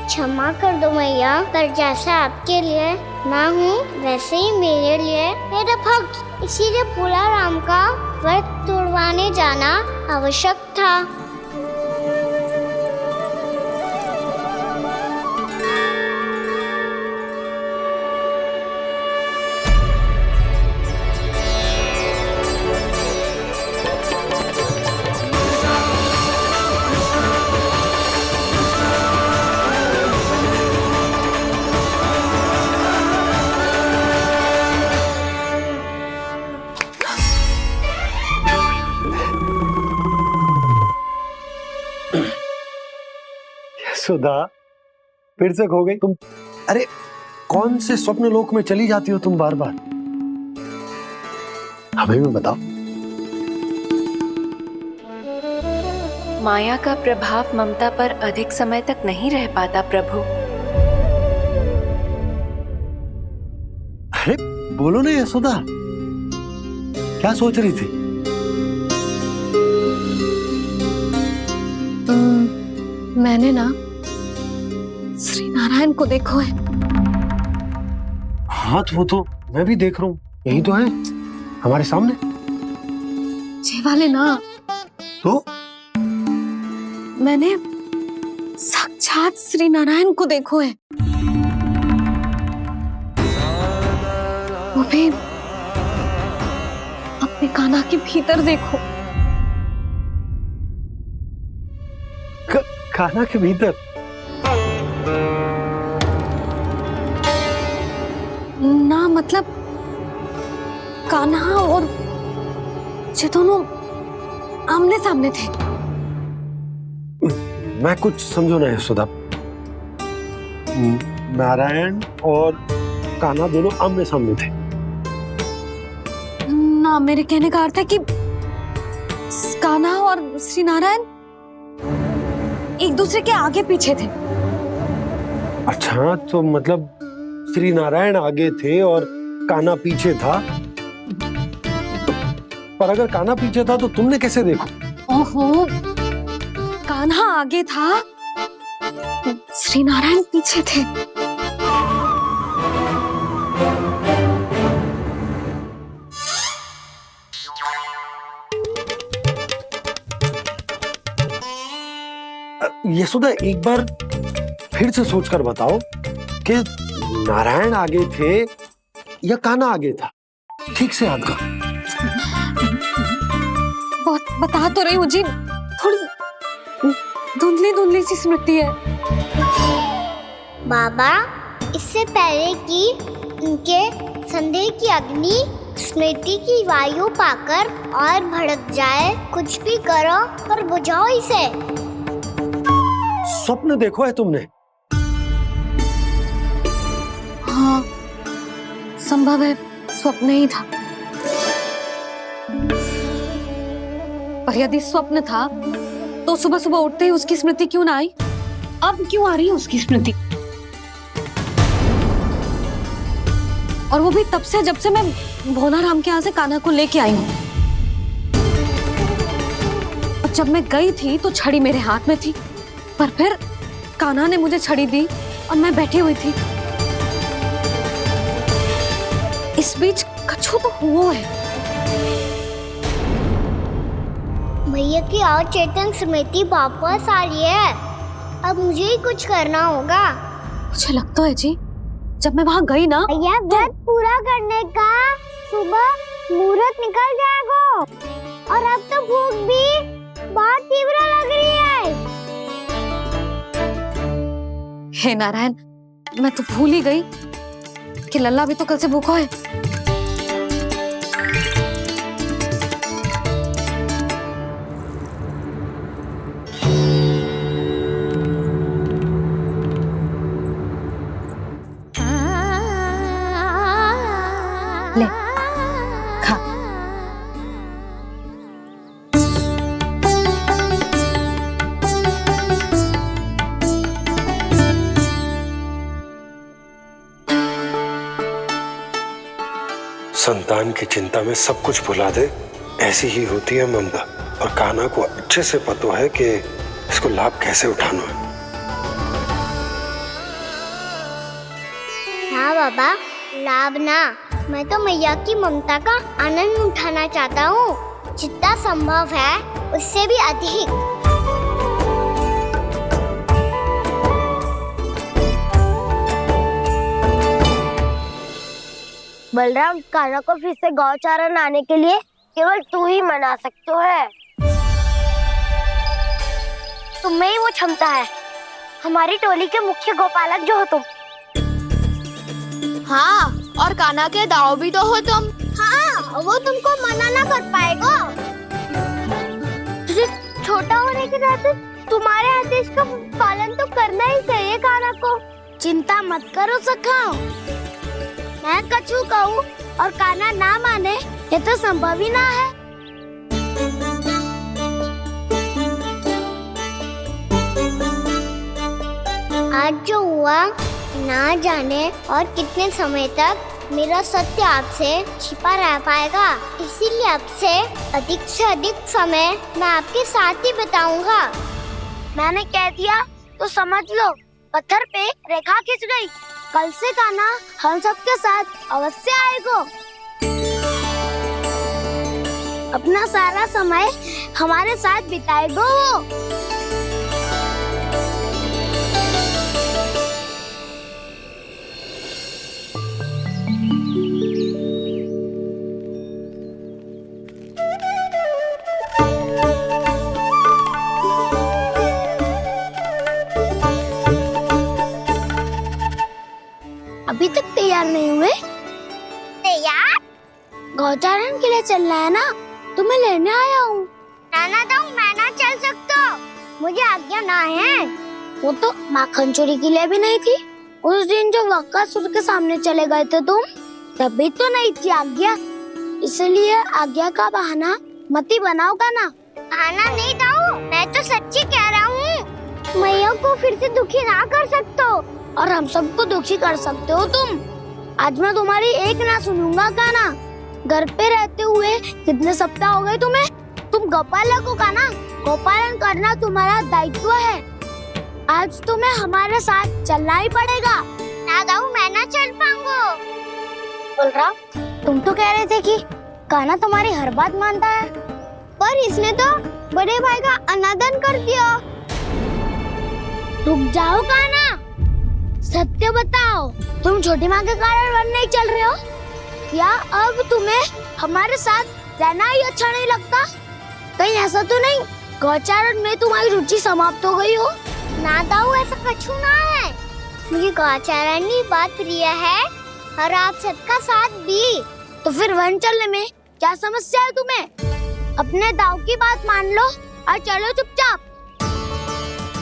क्षमा कर दो मैया, पर जैसा आपके लिए मैं हूँ वैसे ही मेरे लिए मेरा भक्त, इसीलिए भोला राम का व्रत तोड़वाने जाना आवश्यक था। सुधा, फिर से खो गई तुम। अरे कौन से स्वप्न लोक में चली जाती हो तुम बार बार? हमें भी बताओ। माया का प्रभाव ममता पर अधिक समय तक नहीं रह पाता प्रभु। अरे बोलो ना यशोदा, क्या सोच रही थी? मैंने ना श्री नारायण को देखो है। हाँ तो वो तो मैं भी देख रहा हूँ, यही तो है हमारे सामने। ये वाले ना तो मैंने साक्षात श्री नारायण को देखो है, वो भी अपने कान्हा के भीतर देखो। कान्हा के भीतर? ना मतलब कान्हा और ये दोनों आमने सामने थे। मैं कुछ समझो ना यशोदा। नारायण और कान्हा दोनों आमने सामने थे? ना, मेरे कहने का अर्थ है कि कान्हा और श्री नारायण एक दूसरे के आगे पीछे थे। अच्छा, तो मतलब श्री नारायण आगे थे और कान्हा पीछे था। पर अगर कान्हा पीछे था तो तुमने कैसे देखो? ओहो, कान्हा आगे था, श्री नारायण पीछे थे। यशोदा, एक बार फिर से सोचकर बताओ कि नारायण आगे थे या कान्हा आगे था? ठीक से याद करो। बहुत बता तो रही हूँ जी, थोड़ी धुंधली धुंधली सी स्मृति है। बाबा, इससे पहले कि उनके संदेह की अग्नि स्मृति की वायु पाकर और भड़क जाए, कुछ भी करो पर बुझाओ इसे। स्वप्न देखो है तुमने? हाँ, संभव है स्वप्न ही था। पर यदि स्वप्न था तो सुबह सुबह उठते ही उसकी स्मृति क्यों ना आई? अब क्यों आ रही है उसकी स्मृति? और वो भी तब से जब से मैं भोला राम के यहाँ से कान्हा को लेके आई हूँ। और जब मैं गई थी तो छड़ी मेरे हाथ में थी, पर फिर कान्हा ने मुझे छड़ी दी और मैं बैठी हुई थी। इस बीच कछु तो हुआ है। भैया की अचेतन स्मृति वापस आ रही है। अब मुझे ही कुछ करना होगा। मुझे लगता है जी, जब मैं वहाँ गई ना, भैया व्रत पूरा करने का सुबह मुहूर्त निकल जाएगा और अब तो भूख भी बहुत तीव्र लग रही है। हे नारायण, मैं तो भूल ही गई कि लल्ला भी तो कल से भूखा है। संतान की चिंता में सब कुछ भुला दे, ऐसी ही होती है ममता। और कान्हा को अच्छे से पता है कि इसको लाभ कैसे उठाना है। हाँ बाबा, लाभ ना, मैं तो मैया की ममता का आनंद उठाना चाहता हूँ, जितना संभव है उससे भी अधिक। बलराम, कान्हा को फिर से गौचारण आने के लिए केवल तू ही मना सकते है। तुम में ही वो क्षमता है, हमारी टोली के मुख्य गोपालक जो हो तुम। हाँ, और कान्हा के दाव भी तो हो तुम। हाँ, वो तुमको मना ना कर पाएगा। तुझे छोटा होने के नाते तुम्हारे आदेश का पालन तो करना ही चाहिए कान्हा को। चिंता मत करो सखा, मैं कछु कहूँ और कान्हा ना माने, ये तो संभव ही ना है। आज जो हुआ ना जाने और कितने समय तक मेरा सत्य आपसे छिपा रह पाएगा, इसीलिए आपसे अधिक से अधिक समय मैं आपके साथ ही बिताऊंगा। मैंने कह दिया तो समझ लो, पत्थर पे रेखा खिंच गई। कल से कान्हा हम सबके साथ अवश्य आएगा। अपना सारा समय हमारे साथ बिताएगा वो। अभी तक तैयार नहीं हुए? तैयार? गौचारण के लिए चलना है ना, तुम्हें लेने आया हूँ। नाना दाऊ, मैं ना चल सकता, मुझे आज्ञा ना है। वो तो माखन चोरी के लिए भी नहीं थी। उस दिन जो वक्कासुर के सामने चले गए थे तुम, तभी तो नहीं थी आज्ञा। इसलिए आज्ञा का बहाना मत ही बनाओ कान्हा। बहाना नहीं दाऊ, मैं तो सच्ची कह रहा हूँ। मैया को फिर से दुखी ना कर सकते हो। और हम सबको दुखी कर सकते हो तुम। आज मैं तुम्हारी एक ना सुनूंगा कान्हा। घर पे रहते हुए कितने सप्ताह हो गए तुम्हें? तुम गोपालक हो कान्हा, गोपालन करना तुम्हारा दायित्व है। आज तुम्हें हमारे साथ चलना ही पड़ेगा। ना दाऊ, मैं ना चल पाऊंगा। बलराम, तुम तो कह रहे थे कि कान्हा तुम्हारी हर बात मानता है, पर इसने तो बड़े भाई का अनादर कर दिया। रुक जाओ कान्हा, सत्य बताओ, तुम छोटी माँ के कारण वन नहीं चल रहे हो या अब तुम्हें हमारे साथ रहना ही अच्छा नहीं लगता? कहीं ऐसा तो नहीं गौचारण में तुम्हारी रुचि समाप्त हो गई हो? ना दाऊ, ऐसा कछु ना है। मुझे गौचारण की बात प्रिय है और आप सबका साथ भी। तो फिर वन चलने में क्या समस्या है तुम्हें? अपने दाऊ की बात मान लो और चलो चुपचाप।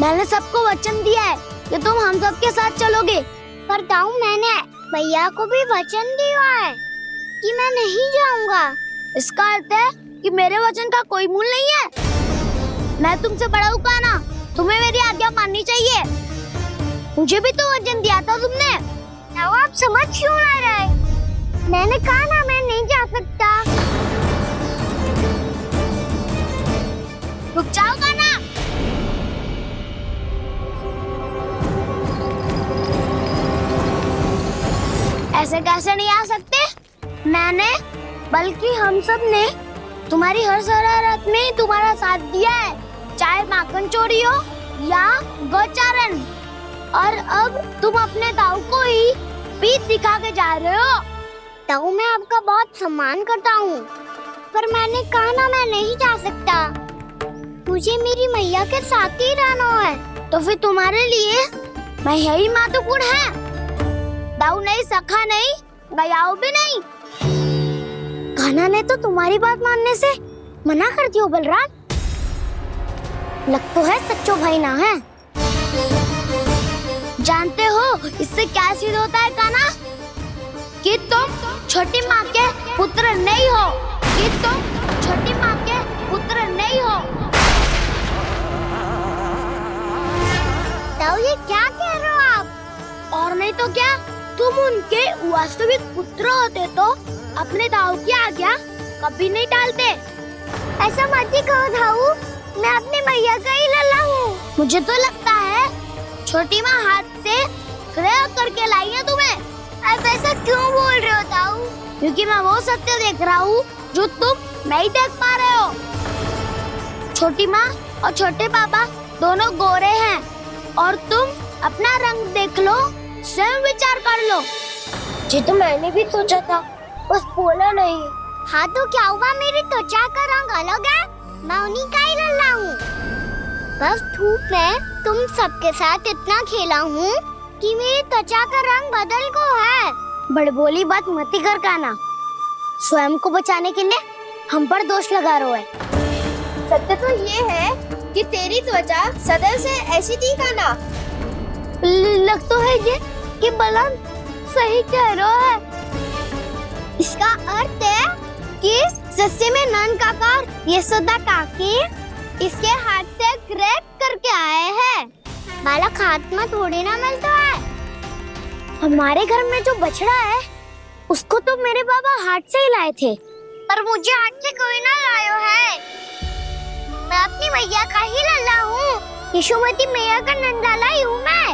मैंने सबको वचन दिया है कि तुम हम सबके साथ चलोगे। पर दाऊ, मैंने भैया को भी वचन दिया है कि मैं नहीं जाऊंगा। इसका अर्थ है कि मेरे वचन का कोई मूल नहीं है। मैं तुमसे बड़ा हूँ कान्हा, तुम्हें मेरी आज्ञा माननी चाहिए। मुझे भी तो वचन दिया था तुमने। दाऊ, आप समझ क्यों आ रहे? मैंने कहा ना, मैं नहीं जा सकता। रुक जाओ कान्हा। ऐसे कैसे नहीं आ सकते? मैंने बल्कि हम सब ने तुम्हारी हर शरारत में तुम्हारा साथ दिया है, चाहे माखन चोरी हो या गौचारण। और अब तुम अपने दाऊ को ही पीठ दिखा के जा रहे हो। दाऊ, मैं आपका बहुत सम्मान करता हूँ, पर मैंने कहा ना, मैं नहीं जा सकता। मुझे मेरी मैया के साथ ही रहना है। तो फिर तुम्हारे लिए मैं यही महत्वपूर्ण है। दाऊ नहीं, सखा नहीं, गयाऊ भी नहीं। कान्हा ने तो तुम्हारी बात मानने से मना कर दिया बलराम। लग तो है सच्चो भाई ना है। जानते हो इससे क्या सिद्ध होता है कान्हा? कि तुम छोटी माँ के पुत्र नहीं हो, कि तुम छोटी माँ के पुत्र नहीं हो। दाऊ, ये क्या कह रहे हो आप? और नहीं तो क्या, तुम उनके वास्तविक पुत्र होते तो अपने दाऊ की आज्ञा कभी नहीं टालते। ऐसा मत ही कहो दाऊ, मैं अपने मैया का ही लल्ला हूँ। मुझे तो लगता है छोटी माँ हाथ से ग्रह करके लाई है तुम्हें। अब ऐसा क्यों बोल रहे हो दाऊ? क्योंकि मैं वो सत्य देख रहा हूँ जो तुम नहीं देख पा रहे हो। छोटी माँ और छोटे पापा दोनों गोरे हैं और तुम अपना रंग देख लो, स्वयं विचार कर लो। जी तो मैंने भी सोचा था, बस बोला नहीं। हाँ तो क्या हुआ, मेरी त्वचा का रंग अलग है, मैं उन्हीं का ही लल्ला हूँ। बस धूप में तुम सबके साथ इतना खेला हूँ कि मेरी त्वचा का रंग बदल को है। बड़बोली बात मत ही कर काना, स्वयं को बचाने के लिए हम पर दोष लगा रहे हो। सत्य तो ये है कि तेरी त्वचा सदैव से ऐसी थी काना। लग तो है ये कि बलन सही कह रहा है। इसका अर्थ है कि सस्ते में नन काकार ये सदा टाके इसके हाथ से ग्रैब करके आए हैं। बालक हाथ में थोड़ी ना मिलता है। हमारे घर में जो बछड़ा है उसको तो मेरे बाबा हाथ से ही लाए थे, पर मुझे हाथ से कोई ना लायो है। मैं अपनी मैया का ही लल्ला हूँ, यशोमती मैया का नंदलाला ही हूँ मैं।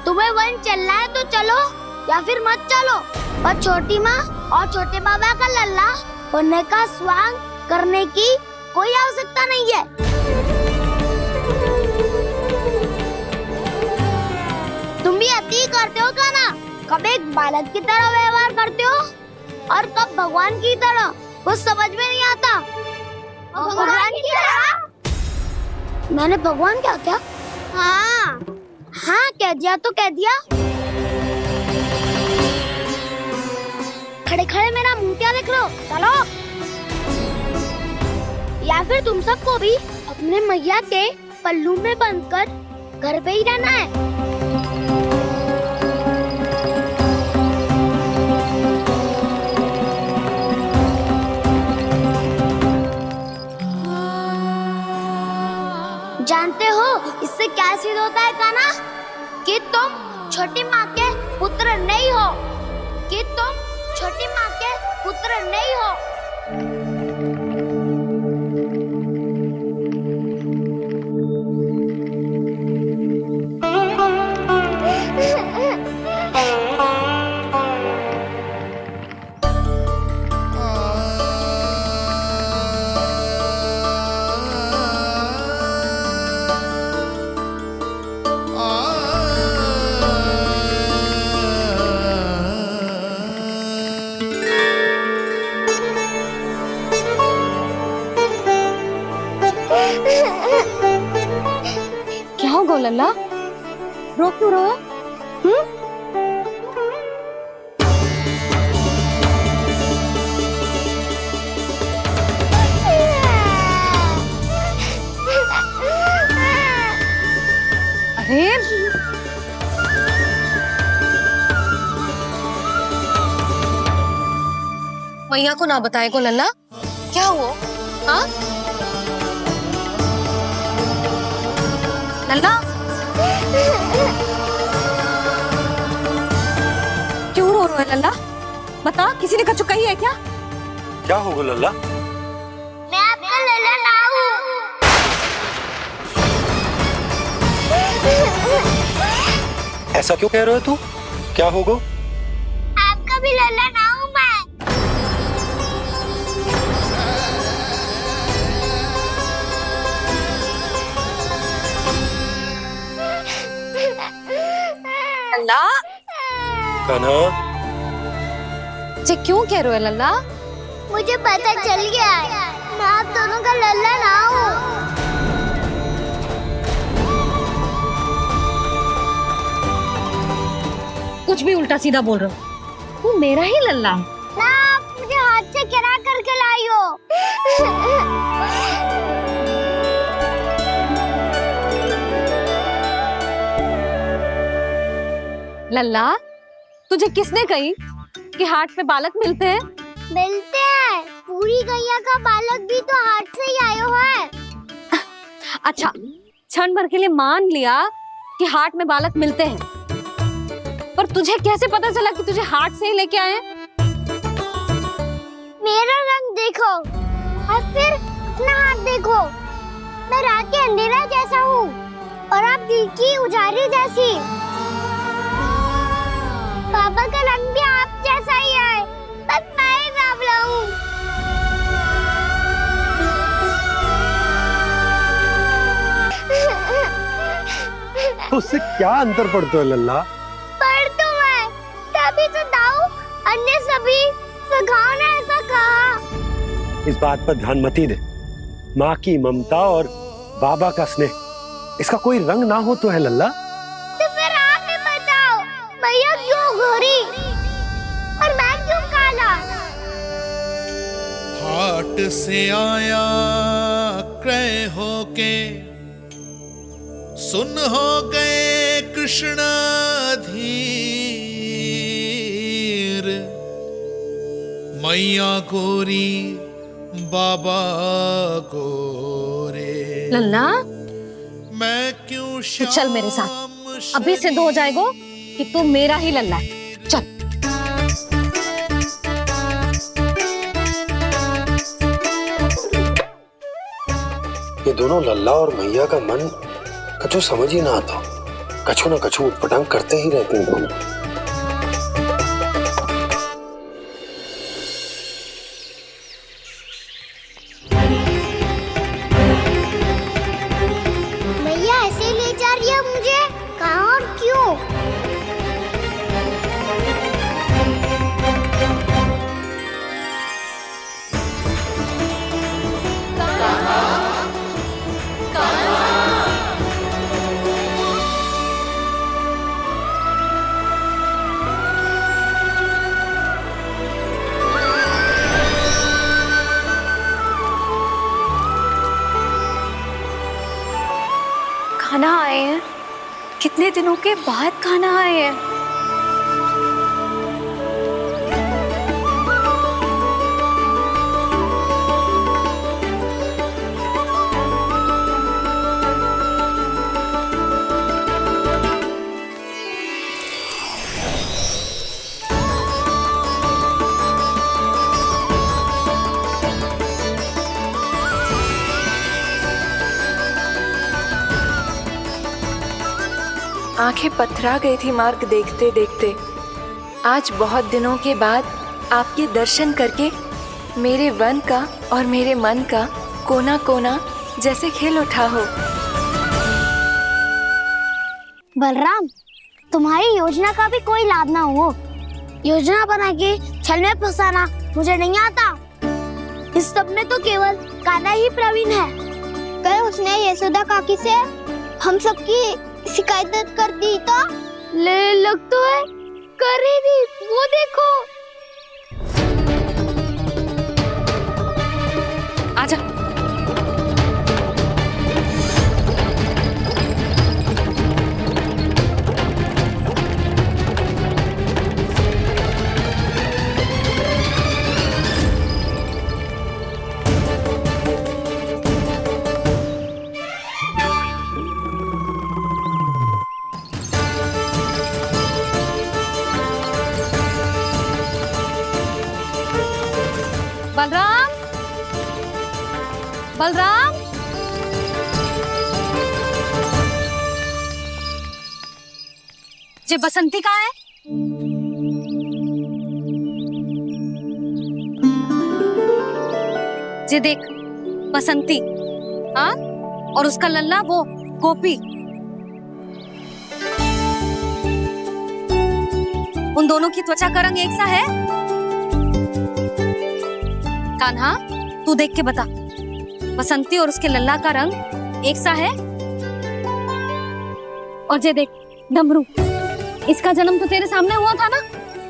तुम्हें वन चलना है तो चलो या फिर मत चलो, और छोटी माँ और छोटे बाबा का लल्ला होने का स्वांग करने की कोई आवश्यकता नहीं है। तुम भी अति करते हो का ना, कब एक बालक की तरह व्यवहार करते हो और कब भगवान की तरह, कुछ समझ में नहीं आता। भगवान की तरह? मैंने भगवान क्या क्या? हाँ हाँ कह दिया तो कह दिया। खड़े खड़े मेरा मुंह क्या देख रहे हो, चलो। या फिर तुम सबको भी अपने मैया के पल्लू में बंधकर घर पे ही रहना है। जानते हो इससे क्या सिद्ध होता है काना? कि तुम छोटी माँ के पुत्र नहीं हो, कि तुम छोटी माँ के पुत्र नहीं हो। क्या हो गो लल्ला, रो क्यों रहा? अरे मैया को ना बताए को लल्ला, क्या हुआ? हाँ लल्ला, क्यों रो रहे हो लल्ला? बता, किसी ने कछु कही है क्या? क्या होगा लल्ला? मैं आपका लल्ला ना हूँ। ऐसा क्यों कह रहे हो तू? क्या होगा? आपका भी लल्ला ना हूँ मैं। लल्ला, कान्हा, ये क्यों कह रहे हो लल्ला? मुझे पता चल गया है, मैं आप दोनों का लल्ला ना हूँ। कुछ भी उल्टा सीधा बोल रहे हो, तू मेरा ही लल्ला है ना। आप मुझे हाथ से गिरा करके लाई हो। लल्ला, तुझे किसने कही कि हाट में बालक मिलते हैं? मिलते हैं, पूरी गैया का बालक भी तो हाट से ही आयो है। अच्छा, क्षण भर के लिए मान लिया कि हाट में बालक मिलते हैं, पर तुझे कैसे पता चला कि तुझे हाट से ही लेके आए हैं? मेरा रंग देखो और फिर अपना हाथ देखो। मैं रात के अंधेरा जैसा हूँ और आप दिल की उजाली जैसी। पापा का रंग भी आप जैसा ही है, बस मैं ही बावला हूँ। उससे क्या अंतर पड़ता है लल्ला? पर तो मैं तभी तो दाऊ अन्य सभी सखाओ ने ऐसा कहा। इस बात पर ध्यान मत ही दे। माँ की ममता और बाबा का स्नेह, इसका कोई रंग ना हो तो है लल्ला। तो फिर आप ही बताओ, भैया क्यों गोरी और मैं क्यों काला? हाट से आया क्रय होके, सुन हो गए कृष्ण धीर। मैया गोरी बाबा गोरे। लल्ला मैं क्यों तू चल मेरे साथ, अभी सिद्ध हो जाएगा कि तू मेरा ही लल्ला है। चल। ये दोनों लल्ला और मैया का मन कछु समझ ही ना आता। कछु ना कछु उटपटांग करते ही रहते हैं दोनों। भैया ऐसे ले जा रही है मुझे, कहाँ और क्यों? खाना आए हैं, कितने दिनों के बाद खाना आए हैं। आंखें पथरा गई थी मार्ग देखते देखते। आज बहुत दिनों के बाद आपके दर्शन करके मेरे वन का और मेरे मन का कोना कोना जैसे खिल उठा हो। बलराम, तुम्हारी योजना का भी कोई लाभ ना हो। योजना बना के छल में फंसाना मुझे नहीं आता। इस सब में तो केवल कान्हा ही प्रवीण है। कल उसने यशोदा काकी से हम सबकी शिकायत कर दी तो लग तो है कर ही दी। वो देखो। आजा। बलराम, बलराम, ये बसंती कहाँ है? ये देख बसंती, हाँ, और उसका लल्ला वो गोपी। उन दोनों की त्वचा का रंग एक सा है? कान्हा, तू देख के बता, बसंती और उसके लल्ला का रंग एक सा है? और ये देख डमरू, इसका जन्म तो तेरे सामने हुआ था ना,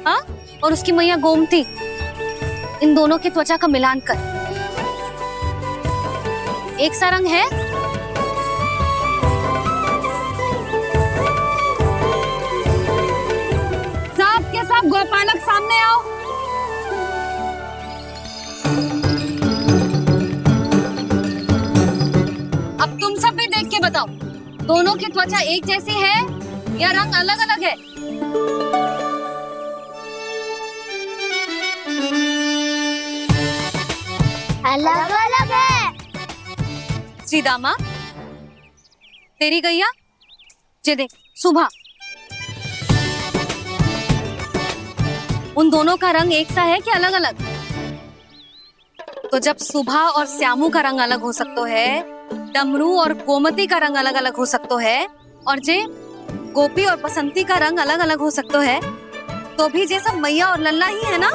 हाँ? और उसकी मैया गोमती, इन दोनों की त्वचा का मिलान कर, एक सा रंग है? सब के सब गोपालक सामने आओ। अब तुम सब भी देख के बताओ, दोनों की त्वचा एक जैसी है या रंग अलग अलग है? अलग अलग है। श्रीदामा, तेरी गैया जे देख सुबह, उन दोनों का रंग एक सा है कि अलग अलग? तो जब सुबह और श्यामू का रंग अलग हो सकता है, डमरू और गोमती का रंग अलग अलग हो सकता है, और जे गोपी और बसंती का रंग अलग अलग हो सकता है, तो भी जे सब मैया और लल्ला ही है ना।